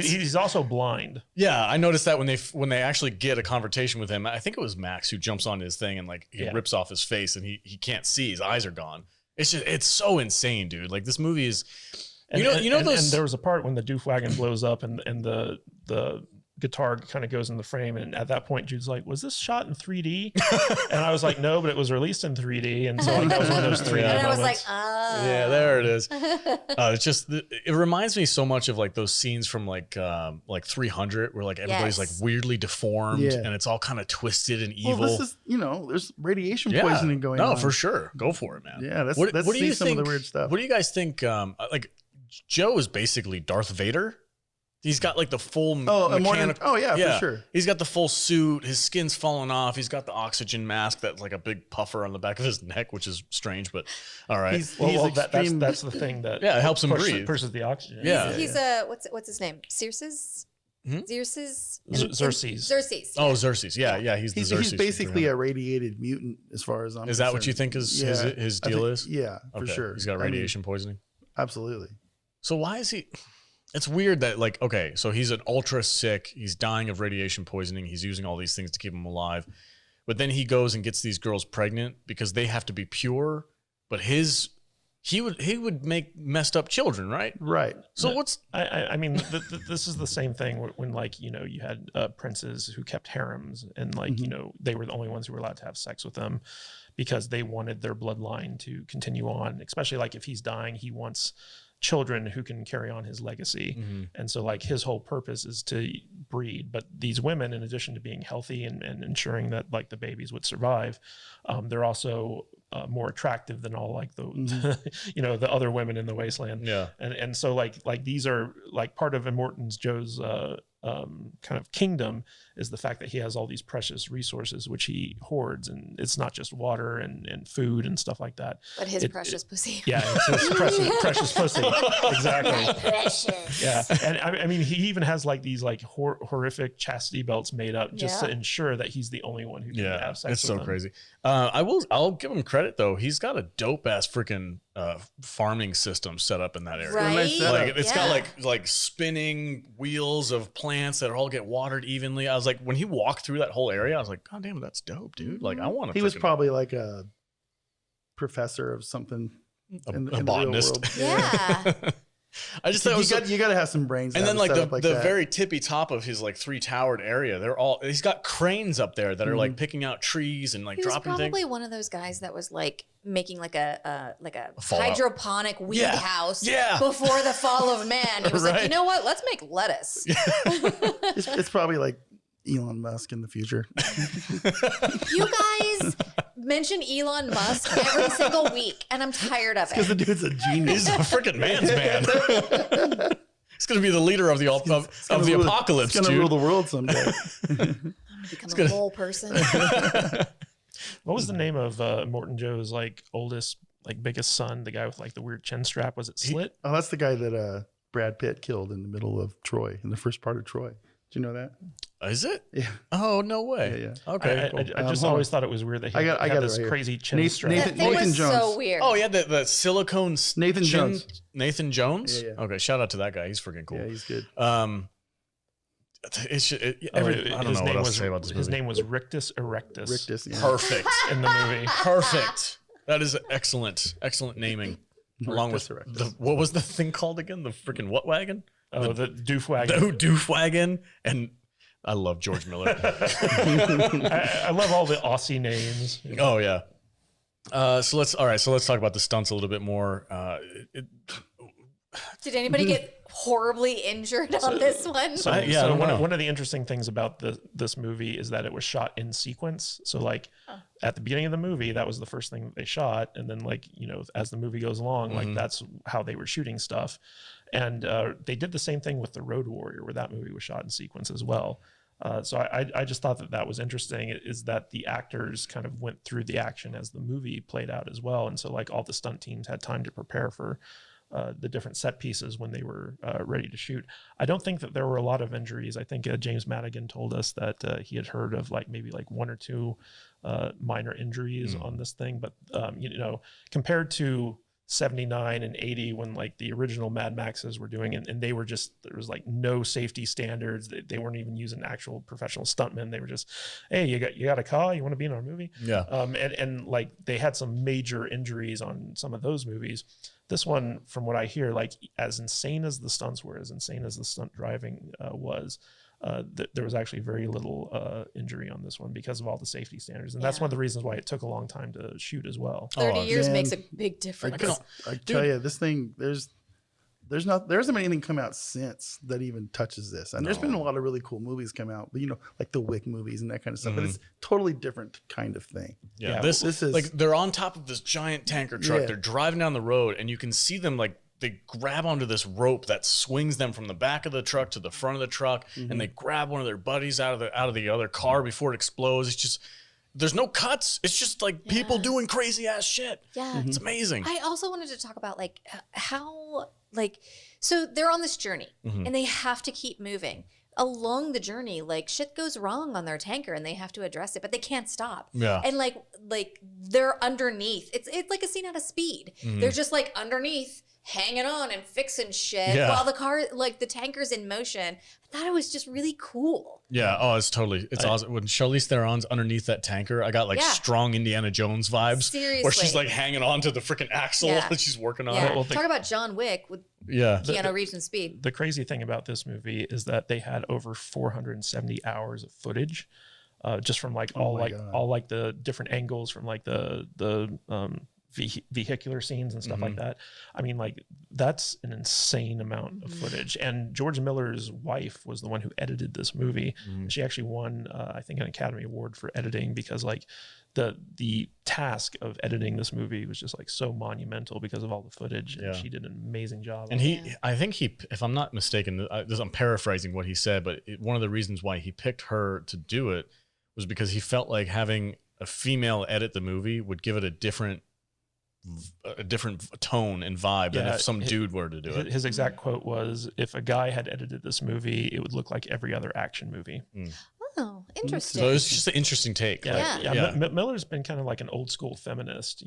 He's also blind. Yeah, I noticed that when they actually get a confrontation with him. I think it was Max who jumps on his thing and like he rips off his face and he can't see. His eyes are gone. It's so insane, dude. Like this movie is. And there was a part when the Doof Wagon blows up and the guitar kind of goes in the frame, and at that point Jude's like, was this shot in 3D? And I was like, no, but it was released in 3D, and so like, that was one of those 3D and moments. I was like, oh. Yeah, there it is. It's just it reminds me so much of like those scenes from like 300 where like everybody's like weirdly deformed and it's all kind of twisted and evil. Well, this is there's radiation poisoning going on. No, for sure, go for it, man. Yeah, let's what do see you some think, of the weird stuff. What do you guys think? Like Joe is basically Darth Vader. He's got like the full mechanical. Oh yeah, for sure. He's got the full suit. His skin's falling off. He's got the oxygen mask that's like a big puffer on the back of his neck, which is strange, but all right. That's the thing that it helps him breathe. Pushes the oxygen. Yeah. He's what's his name? Xerxes? Xerxes? Xerxes. Xerxes. Oh, Xerxes. Yeah. He's the Xerxes. He's basically a radiated mutant as far as I'm concerned. Is that what you think his deal is? Yeah, for sure. He's got radiation poisoning. Absolutely. So why is he? It's weird that like, okay, so he's an ultra sick. He's dying of radiation poisoning. He's using all these things to keep him alive. But then he goes and gets these girls pregnant because they have to be pure. But he would make messed up children, right? Right. So I mean, this is the same thing when like, you had princes who kept harems and like, they were the only ones who were allowed to have sex with them because they wanted their bloodline to continue on, especially like if he's dying, he wants children who can carry on his legacy. And so like his whole purpose is to breed, but these women, in addition to being healthy and ensuring that like the babies would survive, they're also more attractive than all like the the other women in the wasteland. And so like these are like part of Immorten Joe's kind of kingdom is the fact that he has all these precious resources which he hoards, and it's not just water and food and stuff like that, but his precious pussy. Yeah, it's his precious pussy. Exactly. Precious. Yeah, and I mean he even has like these like horrific chastity belts made up just to ensure that he's the only one who can have sex. It's with so them. crazy. I'll give him credit though. He's got a dope ass freaking farming system set up in that area. Right? Like it's got like spinning wheels of plants that all get watered evenly. I was like, when he walked through that whole area, I was like, God damn, that's dope, dude. Like I want to. He was probably like a professor of something, a botanist. The real world. Yeah. I just thought you got to have some brains. And then like the very tippy top of his like 3-towered area, he's got cranes up there that are like picking out trees and like dropping things. He was probably one of those guys that was like making like a hydroponic wheat house before the fall of man. He was like, you know what? Let's make lettuce. It's probably like Elon Musk in the future. You guys mention Elon Musk every single week, and I'm tired of it. Because the dude's a genius. He's a freaking man's man. He's going to be the leader of the apocalypse. He's going to rule the world someday. Become a whole person. What was the name of Immorten Joe's like oldest, like biggest son? The guy with like the weird chin strap. Was it Slit? That's the guy that Brad Pitt killed in the middle of Troy, in the first part of Troy. Do you know that? Is it? Yeah. Oh, no way. Yeah. Okay. I just always thought it was weird that he had this crazy chin strap. Nathan Jones. So weird. Oh, yeah, the silicone Nathan Jones. Nathan Jones? Yeah. Okay, shout out to that guy. He's freaking cool. Yeah, he's good. I don't know what else to say about this movie. His name was Rictus Erectus. Rictus, yeah. Perfect. In the movie. Perfect. That is excellent naming. Along with what was the thing called again? The freaking what wagon? Oh, the Doof Wagon. The Doof Wagon. And I love George Miller. I love all the Aussie names. Oh yeah. So let's talk about the stunts a little bit more. Did anybody get horribly injured on this one? One of the interesting things about this movie is that it was shot in sequence. So like at the beginning of the movie, that was the first thing that they shot, and then like as the movie goes along, like that's how they were shooting stuff. And they did the same thing with The Road Warrior, where that movie was shot in sequence as well. So I just thought that was interesting, is that the actors kind of went through the action as the movie played out as well. And so like all the stunt teams had time to prepare for the different set pieces when they were ready to shoot. I don't think that there were a lot of injuries. I think James Madigan told us that he had heard of maybe one or two minor injuries on this thing, but compared to 79 and 80 when the original Mad Maxes were doing it, and they were just, there was no safety standards. They weren't even using actual professional stuntmen. They were just, hey, you got a car, you want to be in our movie? Yeah. And they had some major injuries on some of those movies. This one, from what I hear, as insane as the stunts were, as insane as the stunt driving was, there was actually very little injury on this one because of all the safety standards. And that's one of the reasons why it took a long time to shoot as well. 30 years makes a big difference. I tell you, this thing, there hasn't been anything come out since that even touches this. And there's been a lot of really cool movies come out, like the Wick movies and that kind of stuff, but it's totally different kind of thing. Yeah. This is they're on top of this giant tanker truck. Yeah. They're driving down the road and you can see them they grab onto this rope that swings them from the back of the truck to the front of the truck, and they grab one of their buddies out of the other car before it explodes. It's just, there's no cuts. It's just people doing crazy ass shit. Yeah. It's amazing. I also wanted to talk about how so they're on this journey and they have to keep moving. Along the journey, shit goes wrong on their tanker and they have to address it, but they can't stop. Yeah. And they're underneath. It's like a scene out of Speed. They're just underneath, hanging on and fixing shit while the car, the tanker's in motion. I thought it was just really cool. Yeah. Oh, it's awesome. When Charlize Theron's underneath that tanker, I got strong Indiana Jones vibes. Seriously. Where she's hanging on to the freaking axle that she's working on. Yeah. Talk about John Wick with Keanu Reeves and Speed. The crazy thing about this movie is that they had over 470 hours of footage, just from all the different angles from the vehicular scenes and stuff like that. I mean, that's an insane amount of footage. And George Miller's wife was the one who edited this movie. She actually won, I think, an Academy Award for editing because the task of editing this movie was just so monumental because of all the footage. And she did an amazing job. And I think if I'm not mistaken, I'm paraphrasing what he said, but one of the reasons why he picked her to do it was because he felt like having a female edit the movie would give it a different tone and vibe than if some dude were to do it. His exact quote was, if a guy had edited this movie, it would look like every other action movie. Oh, interesting. So it's just an interesting take. Miller's been kind of like an old school feminist,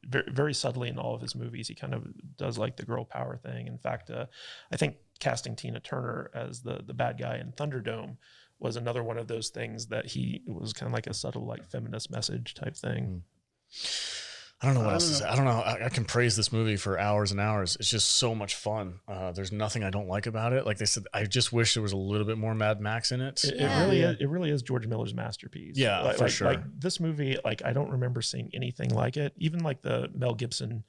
very subtly in all of his movies. He kind of does the girl power thing. In fact, I think casting Tina Turner as the bad guy in Thunderdome was another one of those things that he was kind of like a subtle feminist message type thing. I don't know what else to say. I don't know. I can praise this movie for hours and hours. It's just so much fun. There's nothing I don't like about it. Like they said, I just wish there was a little bit more Mad Max in it. It really is George Miller's masterpiece. Yeah, for sure. This movie, I don't remember seeing anything like it. Even the Mel Gibson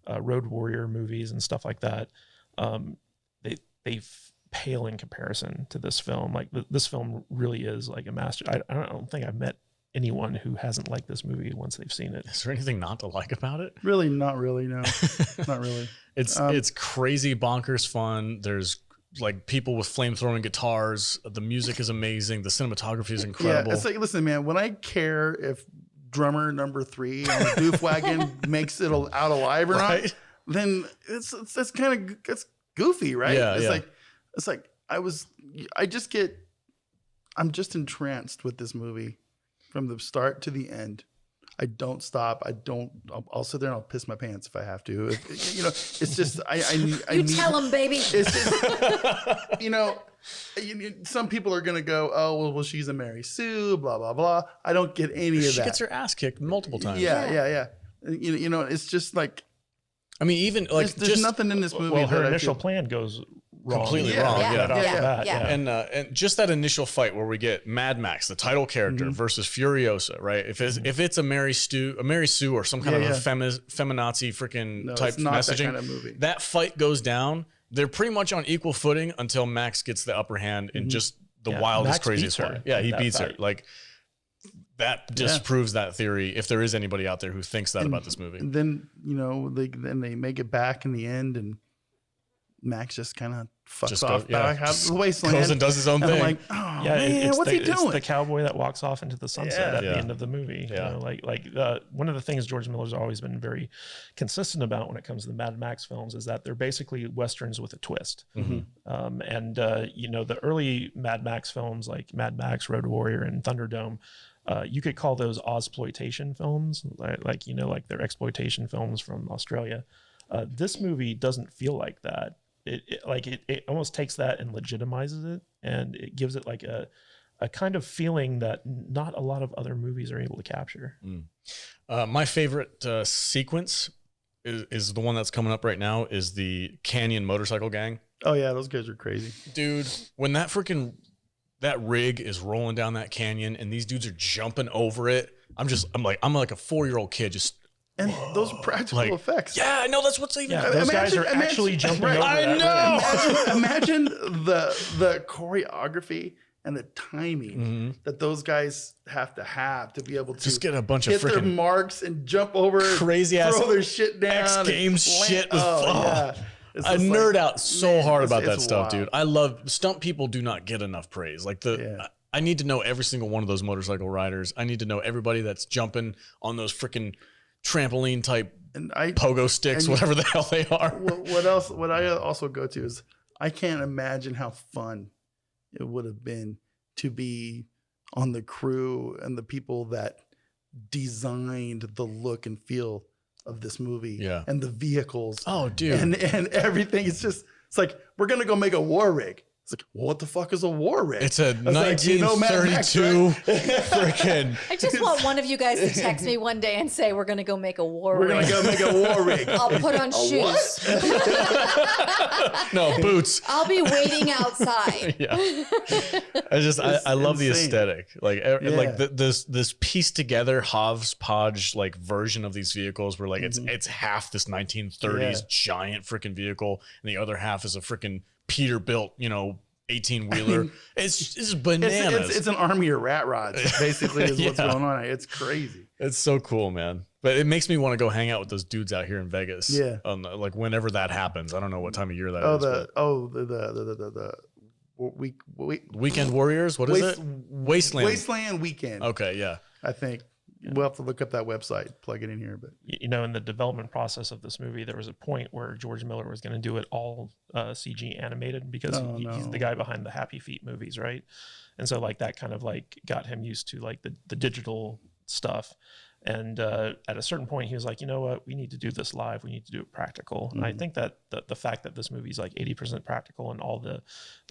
Road Warrior movies and stuff like that. They pale in comparison to this film. This film really is a master. I don't think I've met anyone who hasn't liked this movie once they've seen it. Is there anything not to like about it? Really, not really. No, not really. It's crazy bonkers fun. There's people with flamethrowing guitars. The music is amazing. The cinematography is incredible. Yeah, it's listen, man, when I care if drummer number 3 on the Doof Wagon makes it out alive or not, then it's kind of, it's goofy, right? I'm just entranced with this movie. From the start to the end, I don't stop. I'll sit there and I'll piss my pants if I have to. It's just I need. Tell them, baby. It's just some people are gonna go, oh well, she's a Mary Sue, blah blah blah. I don't get any of that. She gets her ass kicked multiple times. Yeah. It's just I mean, even there's nothing in this movie. Well, her initial plan goes wrong. Completely wrong. Yeah. And just that initial fight where we get Mad Max, the title character, versus Furiosa, right? If it's a Mary Sue or some kind of a feminazi freaking type messaging, that kind of movie. That fight goes down. They're pretty much on equal footing until Max gets the upper hand in just the wildest, craziest way. Yeah, he beats her. That disproves that theory. If there is anybody out there who thinks that about this movie, then they make it back in the end, and Max just kind of fucks Just off go- yeah, back out just of the wasteland. goes and does his own And I'm thing. like, oh Yeah, man, what's he doing? It's the cowboy that walks off into the sunset at Yeah. the end of the movie. Yeah. You know, one of the things George Miller's always been very consistent about when it comes to the Mad Max films is that they're basically westerns with a twist. You know, the early Mad Max films like Mad Max, Road Warrior, and Thunderdome, you could call those Ozploitation films, like you know, like they're exploitation films from Australia. This movie doesn't feel like that. It almost takes that and legitimizes it, and it gives it like a kind of feeling that not a lot of other movies are able to capture. My favorite sequence is the one that's coming up right now, is the Canyon motorcycle gang. Oh yeah, those guys are crazy. Dude, when that rig is rolling down that canyon and these dudes are jumping over it, I'm like a 4-year-old kid just. And those practical effects. Yeah, I know, that's what's even. Yeah, those guys are actually jumping over I that know. rig. Imagine the choreography and the timing that those guys have to be able to Just get a bunch of hit their freaking marks and jump over, crazy ass throw their shit down, X and Games land- shit with yeah. It's I just nerd like, out so man, hard it's- about that it's stuff, wild. dude. I love stunt people. Do not get enough praise. Like I need to know every single one of those motorcycle riders. I need to know everybody that's jumping on those freaking trampoline type And pogo sticks, whatever the hell they are. What else? What I also go to is I can't imagine how fun it would have been to be on the crew and the people that designed the look and feel of this movie. Yeah. And the vehicles. Oh, dude. And everything. It's like, we're gonna go make a war rig. It's like, well, what the fuck is a war rig? It's a I was like, you know Mad Max, 1932 right? freaking. I just want one of you guys to text me one day and say we're gonna go make a war We're rig. gonna go make a war rig. I'll put on shoes. No, boots. I'll be waiting outside. Yeah. I love the insane. aesthetic. Like this pieced together hodgepodge like version of these vehicles where like it's half this 1930s giant freaking vehicle and the other half is a freaking Peterbilt, 18-wheeler. It's bananas. It's an army of rat rods, basically, is what's going on. It's crazy. It's so cool, man. But it makes me want to go hang out with those dudes out here in Vegas. Yeah. Like whenever that happens. I don't know what time of year that is. The Weekend Warriors? What is it? Wasteland. Wasteland Weekend. Okay, yeah. I think we'll have to look up that website, plug it in here. But You know, in the development process of this movie, there was a point where George Miller was going to do it all CG animated because he's the guy behind the Happy Feet movies, right? And so like that kind of like got him used to like the digital stuff. And at a certain point, he was like, you know what? We need to do this live. We need to do it practical. And I think that the fact that this movie is like 80% practical and all the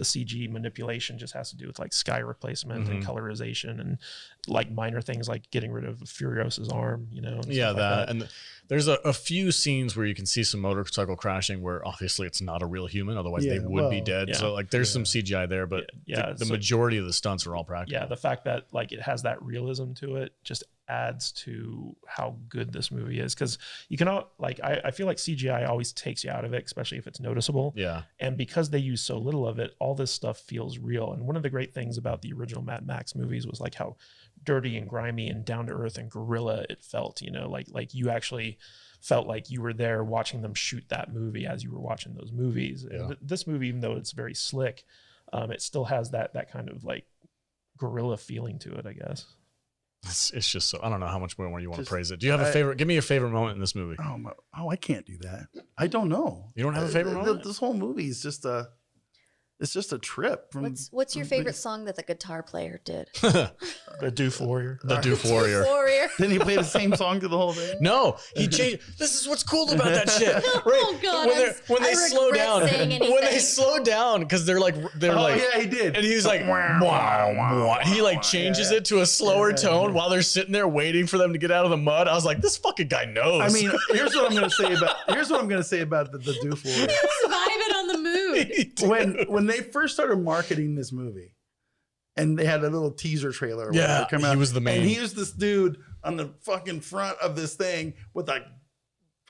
CG manipulation just has to do with like sky replacement and colorization and like minor things like getting rid of Furiosa's arm, and Yeah, stuff like that. And there's a few scenes where you can see some motorcycle crashing where obviously it's not a real human. Otherwise they would be dead. Yeah. So like there's some CGI there, but the majority of the stunts are all practical. Yeah, the fact that like it has that realism to it just adds to how good this movie is, because you can I feel like CGI always takes you out of it, especially if it's noticeable. Yeah. And because they use so little of it, all this stuff feels real. And one of the great things about the original Mad Max movies was like how dirty and grimy and down to earth and guerrilla it felt, like you actually felt like you were there watching them shoot that movie as you were watching those movies. Yeah. And this movie, even though it's very slick, it still has that kind of like guerrilla feeling to it, I guess. It's just so, I don't know how much more you want to praise it. Do you have a favorite? Give me your favorite moment in this movie. I can't do that. I don't know. You don't have a favorite moment? This whole movie is just it's just a trip. What's your favorite song that the guitar player did? The Doof Warrior. The Doof Warrior. Didn't he play the same song to the whole thing? No, he changed. This is what's cool about that shit. Right? Oh God! When they slow down, when they slow down, because they're like, yeah, he did. and he's like, wah, wah. He like changes it to a slower tone while they're sitting there waiting for them to get out of the mud. I was like, this fucking guy knows. I mean, here's what I'm gonna say about the Doof Warrior. Vibing on the mood. When they first started marketing this movie, and they had a little teaser trailer. Or whatever come out, he was the main. And he was this dude on the fucking front of this thing with a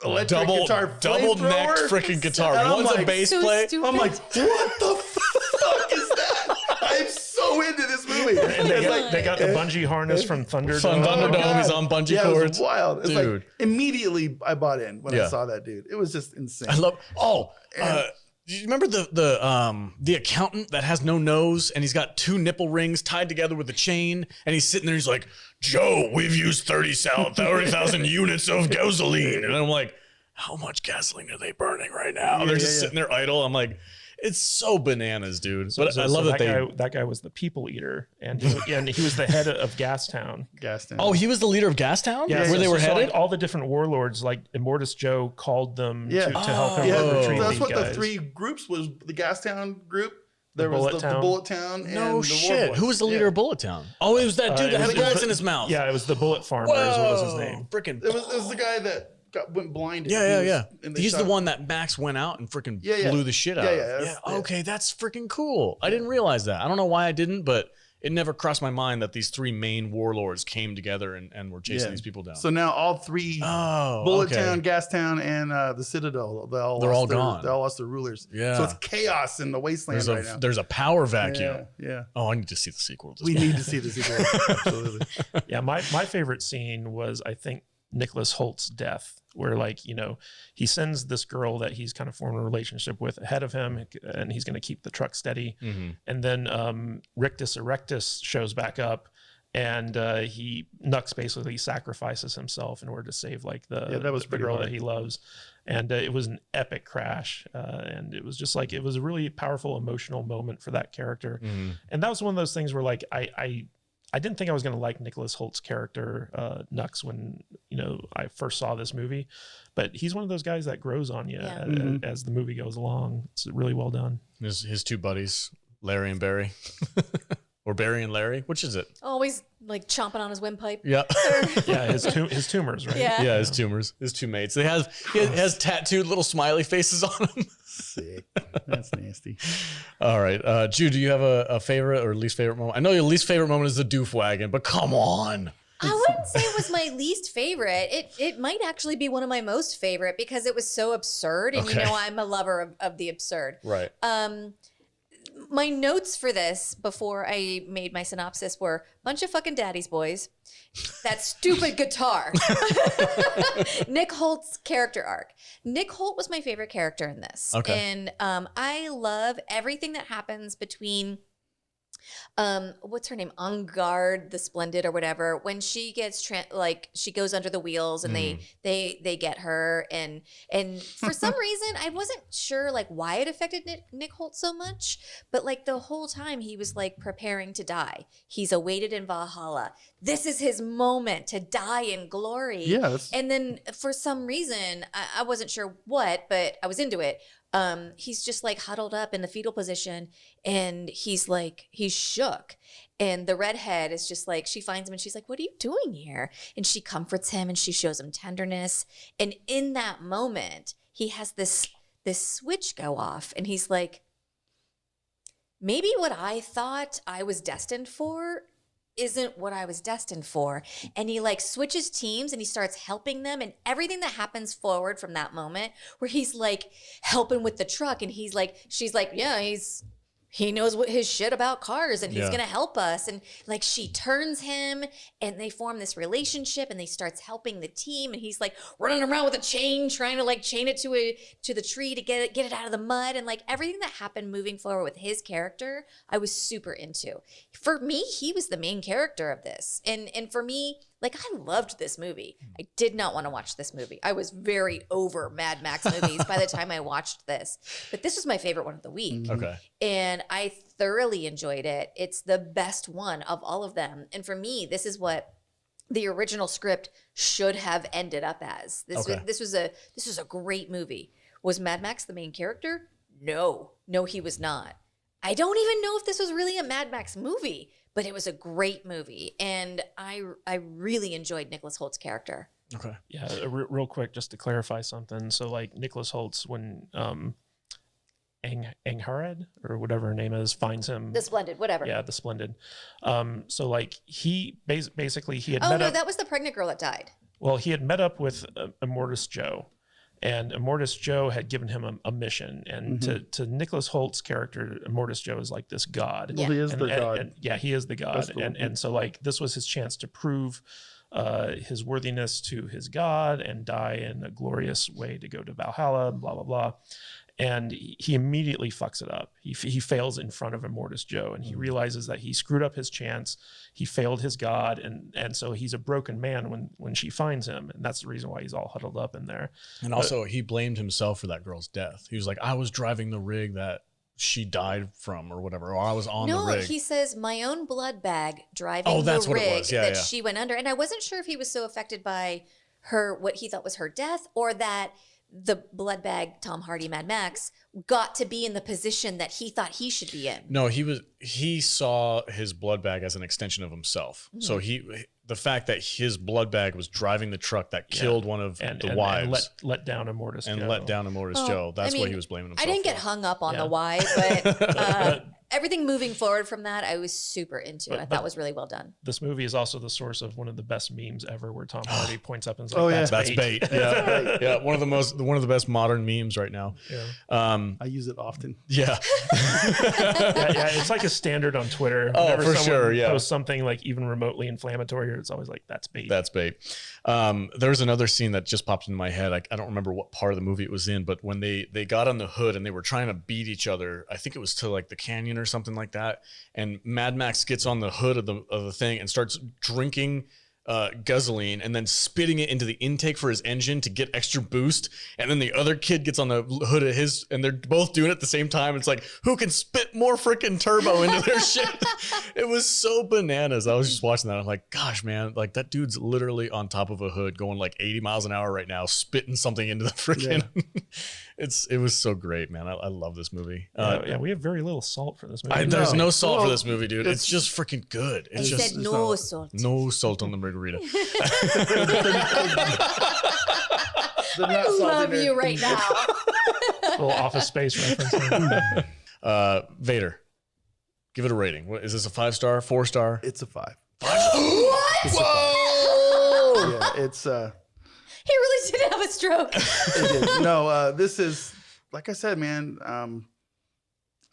electric guitar, double necked freaking guitar. And One's like, a bass so play. stupid. I'm like, what the fuck is that? I'm so into this movie. And they got the bungee harness from Thunderdome. From Thunderdome, he's on bungee cords. It was wild. It's Dude. like immediately I bought in when I saw that dude. It was just insane. I love. Do you remember the accountant that has no nose and he's got 2 nipple rings tied together with a chain, and he's sitting there, he's like, Joe, we've used 30,000 units of gasoline. And I'm like, how much gasoline are they burning right now? They're just sitting there idle. I'm like, it's so bananas, dude. But I love that guy was the people eater, and he was the head of Gastown. Oh, he was the leader of Gastown? Yeah, where they were headed? Like all the different warlords, like Immortus Joe called them to help him retrieve That's these what guys. the 3 groups was. The Gastown group. There was the Bullet Town. No and shit. Who was the leader of Bullet Town? Oh, it was that dude that had the bullets in his mouth. Yeah, it was the Bullet Farmer. What was his name? Freaking. It was the guy that went blind. Yeah. He's the one that Max went out and freaking blew the shit out of. Yeah. Okay, that's freaking cool. I didn't realize that. I don't know why I didn't, but it never crossed my mind that these 3 main warlords came together and were chasing these people down. So now all 3, Bullet Town, Gastown, and the Citadel, they're all gone. They all lost their rulers. Yeah. So it's chaos in the wasteland right now. There's a power vacuum. Yeah. Oh, I need to see the sequel. We need to see the sequel. Absolutely. Yeah, my favorite scene was, I think, Nicholas Hoult's death, where he sends this girl that he's kind of formed a relationship with ahead of him, and he's going to keep the truck steady. And then Rictus Erectus shows back up, and Nux basically sacrifices himself in order to save the girl that he loves. And it was an epic crash, and it was just it was a really powerful emotional moment for that character. And that was one of those things where I didn't think I was going to like Nicholas Hoult's character, Nux, when I first saw this movie, but he's one of those guys that grows on you as the movie goes along. It's really well done. His 2 buddies, Larry and Barry, or Barry and Larry, which is it? Always chomping on his windpipe. Yeah, his tumors, right? Yeah, his tumors, his 2 mates. He has tattooed little smiley faces on him. Sick. That's nasty. All right, Jude, do you have a favorite or least favorite moment? I know your least favorite moment is the Doof Wagon, but come on. I wouldn't say it was my least favorite. It might actually be one of my most favorite because it was so absurd, and I'm a lover of the absurd. Right. My notes for this before I made my synopsis were bunch of fucking daddy's boys, that stupid guitar, Nick Holt's character arc. Nick Hoult was my favorite character in this. Okay. And I love everything that happens between what's her name? Angard the Splendid or whatever. When she gets she goes under the wheels and they get her, and for some reason I wasn't sure why it affected Nick Hoult so much, but the whole time he was preparing to die. He's awaited in Valhalla. This is his moment to die in glory. Yes. And then for some reason I wasn't sure what, but I was into it. He's just huddled up in the fetal position, and he's shook. And the redhead is just she finds him and she's like, what are you doing here? And she comforts him and she shows him tenderness. And in that moment, he has this switch go off, and he's like, maybe what I thought I was destined for isn't what I was destined for. And he switches teams and he starts helping them, and everything that happens forward from that moment where he's helping with the truck, and she's yeah, he knows what his shit about cars, and he's going to help us. And she turns him, and they form this relationship, and they starts helping the team. And he's running around with a chain, trying to chain it to the tree to get it out of the mud. And everything that happened moving forward with his character, I was super into. For me, he was the main character of this. And for me, I loved this movie. I did not want to watch this movie. I was very over Mad Max movies by the time I watched this. But this was my favorite one of the week. Okay. And I thoroughly enjoyed it. It's the best one of all of them. And for me, this is what the original script should have ended up as. This was a great movie. Was Mad Max the main character? No, he was not. I don't even know if this was really a Mad Max movie, but it was a great movie, and I really enjoyed Nicholas Hoult's character. Okay. Yeah, real quick, just to clarify something. So, Nicholas Hoult's, when Angharad, or whatever her name is, finds him. The Splendid, whatever. Yeah, the Splendid. So, he basically, he had met up. That was the pregnant girl that died. Well, he had met up with Immortus Joe. And Immortus Joe had given him a mission. And to Nicholas Hoult's character, Immortus Joe is this god. Well, he is the god. And he is the god. Cool. And so this was his chance to prove his worthiness to his god and die in a glorious way to go to Valhalla, blah, blah, blah. and he immediately fucks it up. He fails in front of Immorten Joe, and he realizes that he screwed up his chance. He failed his god, and so he's a broken man when she finds him, and that's the reason why he's all huddled up in there. And also, he blamed himself for that girl's death. He was like, I was driving the rig that she died from or whatever, or I was on the rig. No, he says, my own blood bag driving that's the what it rig was. Yeah, that yeah. she went under. And I wasn't sure if he was so affected by her, what he thought was her death, or that the blood bag, Tom Hardy, Mad Max, got to be in the position that he thought he should be in. No, he saw his blood bag as an extension of himself. Mm-hmm. So the fact that his blood bag was driving the truck that killed one of the wives and let down Immorten Joe. let down Immorten Joe. That's what he was blaming himself I didn't get for. hung up on the why, but everything moving forward from that, I was super into, and I thought was really well done. This movie is also the source of one of the best memes ever, where Tom Hardy points up and is like, That's bait. Yeah, yeah. One of the best modern memes right now. Yeah. I use it often. Yeah. yeah, it's like a standard on Twitter. Oh, Whenever for someone sure. Yeah. posts something like even remotely inflammatory, it's always like, that's bait. That's bait. There's another scene that just popped into my head. I don't remember what part of the movie it was in, but when they got on the hood and they were trying to beat each other, I think it was to like the canyon or something like that. And Mad Max gets on the hood of the thing and starts drinking gasoline and then spitting it into the intake for his engine to get extra boost. And then the other kid gets on the hood of his, and they're both doing it at the same time. It's like, who can spit more freaking turbo into their shit? It was so bananas. I was just watching that. I'm like, gosh, man, like that dude's literally on top of a hood going like 80 miles an hour right now, spitting something into the freaking. Yeah. It was so great, man. I love this movie. We have very little salt for this movie. There's no salt for this movie, dude. It's just freaking good. It's said no salt. No salt on the margarita. I love you right now. Little Office Space reference. Vader, give it a rating. What is this, a 5-star, 4-star? It's a 5. What? Whoa! Yeah, it's He really did have a stroke. It did. No, this is, like I said, man,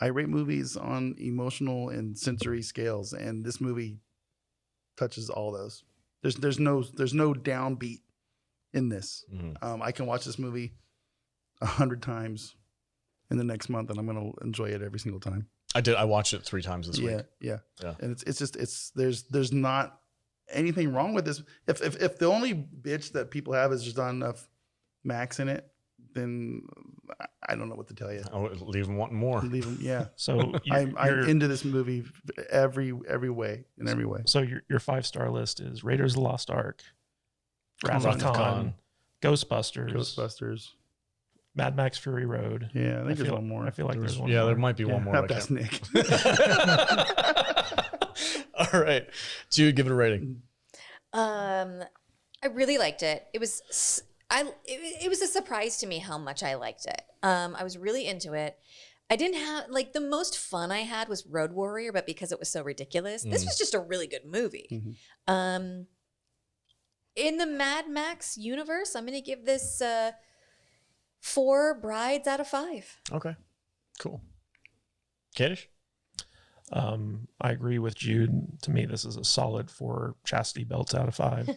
I rate movies on emotional and sensory scales, and this movie touches all those. There's no downbeat in this. Mm-hmm. I can watch this movie 100 times in the next month, and I'm going to enjoy it every single time. I watched it 3 times this week. Yeah. And there's not anything wrong with this. If the only bitch that people have is just not enough Max in it, then I don't know what to tell you. I'll leave them wanting more. Leave them, yeah. So I'm into this movie every way. So your 5-star list is Raiders of the Lost Ark, Wrath of Khan, Khan, Ghostbusters, Mad Max Fury Road. Yeah, I think there's one more. I feel like there's one more. Yeah, there might be one more. That's Nick. All right. Jude, give it a rating. I really liked it. It was a surprise to me how much I liked it. I was really into it. I didn't have, like, the most fun I had was Road Warrior, but because it was so ridiculous, this was just a really good movie. Mm-hmm. In the Mad Max universe, I'm going to give this 4 brides out of 5. Okay, cool. Kadish? I agree with Jude. To me, this is a solid 4 chastity belts out of 5.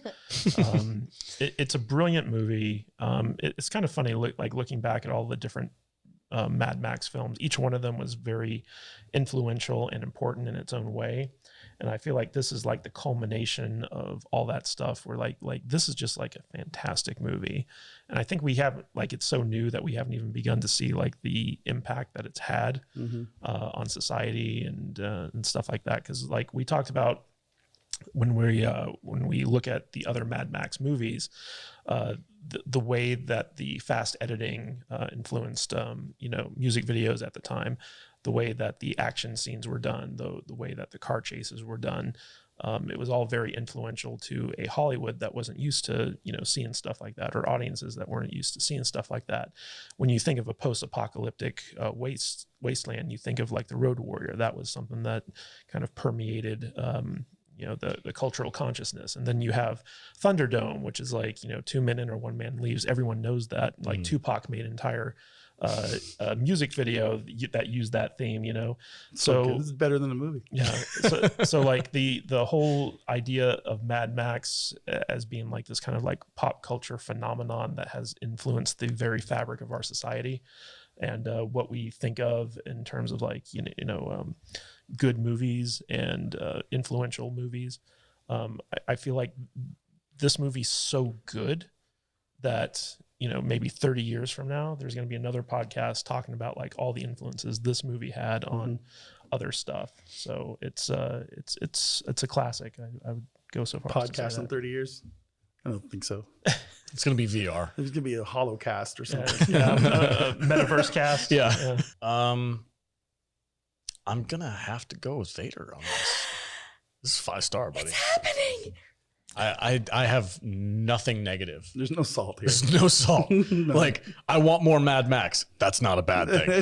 It's a brilliant movie. It's kind of funny, looking back at all the different Mad Max films. Each one of them was very influential and important in its own way. And I feel like this is like the culmination of all that stuff, where like this is just like a fantastic movie. And I think we have, like, it's so new that we haven't even begun to see like the impact that it's had on society and stuff like that. Because like we talked about when we look at the other Mad Max movies, the way that the fast editing influenced music videos at the time, the way that the action scenes were done, the way that the car chases were done, it was all very influential to a Hollywood that wasn't used to seeing stuff like that, or audiences that weren't used to seeing stuff like that. When you think of a post-apocalyptic wasteland, you think of like the Road Warrior. That was something that kind of permeated the cultural consciousness. And then you have Thunderdome, which is like 2 men or 1 man leaves. Everyone knows that. Like Tupac made an entire music video that used that theme, so this is better than the movie. Yeah. So like the whole idea of Mad Max as being like this kind of like pop culture phenomenon that has influenced the very fabric of our society, and what we think of in terms of like good movies and influential movies. I feel like this movie's so good that maybe 30 years from now there's going to be another podcast talking about like all the influences this movie had on other stuff. So it's a classic. I would go so far. Podcast in 30 years? I don't think so. It's going to be VR. There's going to be a holocast or something. Metaverse cast. Yeah. I'm going to have to go with Vader on this. This is 5-star, buddy. It's happening. I have nothing negative. There's no salt here. There's no salt. No. Like, I want more Mad Max. That's not a bad thing.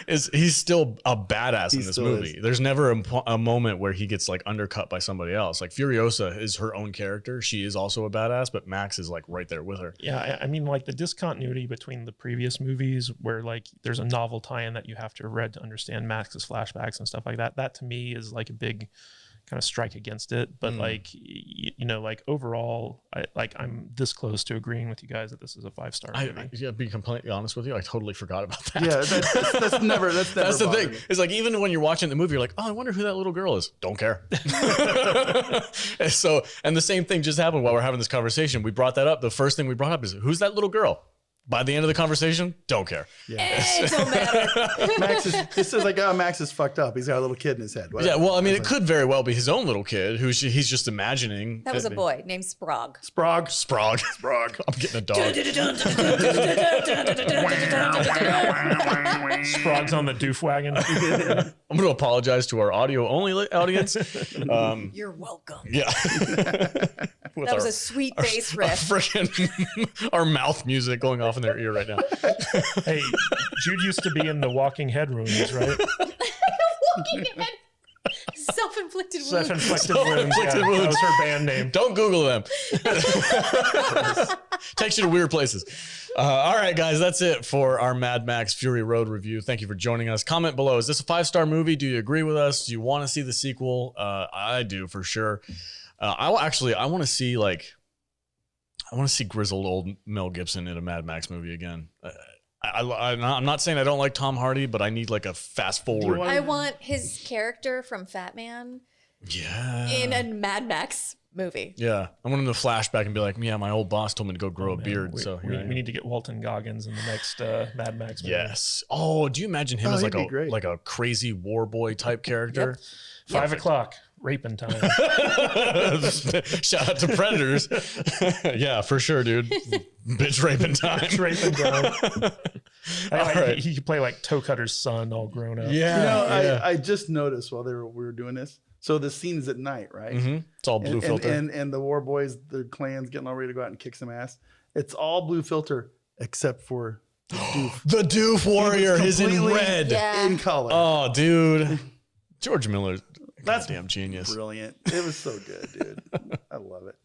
He's still a badass in this movie. There's never a moment where he gets like undercut by somebody else. Like Furiosa is her own character. She is also a badass, but Max is like right there with her. Yeah, I mean, like the discontinuity between the previous movies where like there's a novel tie-in that you have to have read to understand Max's flashbacks and stuff like that. That to me is like a big kind of strike against it, but like like overall I'm this close to agreeing with you guys that this is a 5-star movie. Yeah, be completely honest with you, I totally forgot about that. Yeah, that's never that's the thing. me. It's like even when you're watching the movie, you're like, oh, I wonder who that little girl is. Don't care. And the same thing just happened while we're having this conversation. We brought that up. The first thing we brought up is, who's that little girl? By the end of the conversation, don't care. Yeah. It don't matter. This is like, oh, Max is fucked up. He's got a little kid in his head. Whatever. Yeah, well, I mean, it could very well be his own little kid who he's just imagining. That was a boy named Sprog. Sprog. I'm getting a dog. Sprog's on the Doof Wagon. I'm going to apologize to our audio-only audience. You're welcome. Yeah. That was a sweet bass riff. Our mouth music going off in their ear right now. Hey, Jude used to be in the Walking Head rooms, right? Walking Head. Self-inflicted wounds. Self-inflicted wounds. Yeah, that was her band name. Don't Google them. Takes you to weird places. All right, guys, that's it for our Mad Max Fury Road review. Thank you for joining us. Comment below. Is this a 5-star movie? Do you agree with us? Do you want to see the sequel? I do for sure. I want to see grizzled old Mel Gibson in a Mad Max movie again. I'm not saying I don't like Tom Hardy, but I need like a fast forward. I want his character from Fat Man in a Mad Max movie. Yeah. I want him to flashback and be like, yeah, my old boss told me to go grow a beard. We need to get Walton Goggins in the next Mad Max movie. Yes. Oh, do you imagine him as like a crazy war boy type character? Yep. 5 o'clock. Raping time. Shout out to Predators. Yeah, for sure, dude. Bitch raping time. Bitch raping time. He could play like Toe Cutter's son all grown up. Yeah. I just noticed while we were doing this. So the scene is at night, right? Mm-hmm. It's all blue filter. And the war boys, the clan's getting all ready to go out and kick some ass. It's all blue filter except for the Doof. The Doof Warrior is in red. In color. Oh, dude. George Miller. That's damn genius. Brilliant. It was so good, dude. I love it.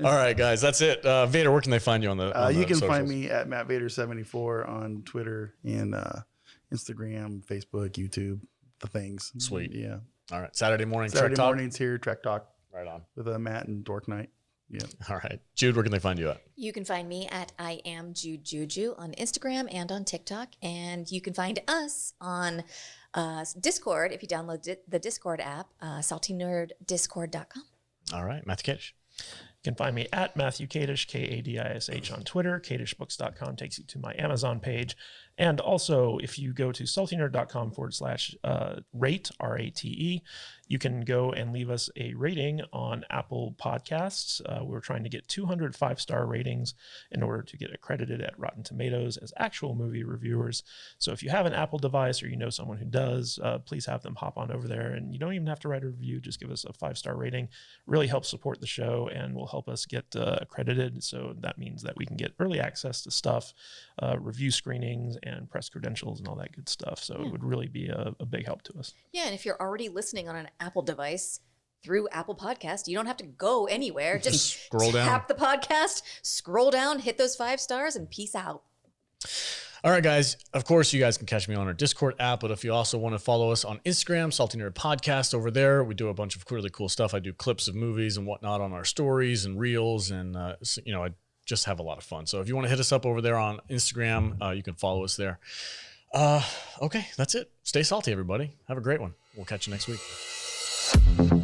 All right, guys, that's it. Vader, where can they find you on the you can socials? find me at MattVader74 on Twitter and Instagram, Facebook, YouTube, the things. Sweet. Yeah. All right. Saturday mornings here, Trek Talk. Right on. With Matt and Dork Night. Yeah. All right. Jude, where can they find you at? You can find me at I am Jude Juju on Instagram and on TikTok. And you can find us on Discord if you download the Discord app, saltynerddiscord.com. All right. Matthew Kadish. You can find me at Matthew Kadish, Kadish on Twitter. Kadishbooks.com takes you to my Amazon page. And also, if you go to saltynerd.com/rate, RATE, you can go and leave us a rating on Apple Podcasts. We're trying to get 200 5-star ratings in order to get accredited at Rotten Tomatoes as actual movie reviewers. So if you have an Apple device or you know someone who does, please have them hop on over there. And you don't even have to write a review. Just give us a 5-star rating. Really helps support the show and will help us get accredited. So that means that we can get early access to stuff, review screenings, and press credentials and all that good stuff. So it would really be a big help to us. Yeah, and if you're already listening on an Apple device through Apple Podcast, you don't have to go anywhere. Just scroll down, tap the podcast, scroll down, hit those 5 stars, and peace out. All right, guys. Of course, you guys can catch me on our Discord app, but if you also want to follow us on Instagram, Salty Nerd Podcast over there, we do a bunch of really cool stuff. I do clips of movies and whatnot on our stories and reels, and I just have a lot of fun. So if you want to hit us up over there on Instagram, you can follow us there. Okay, that's it. Stay salty, everybody. Have a great one. We'll catch you next week.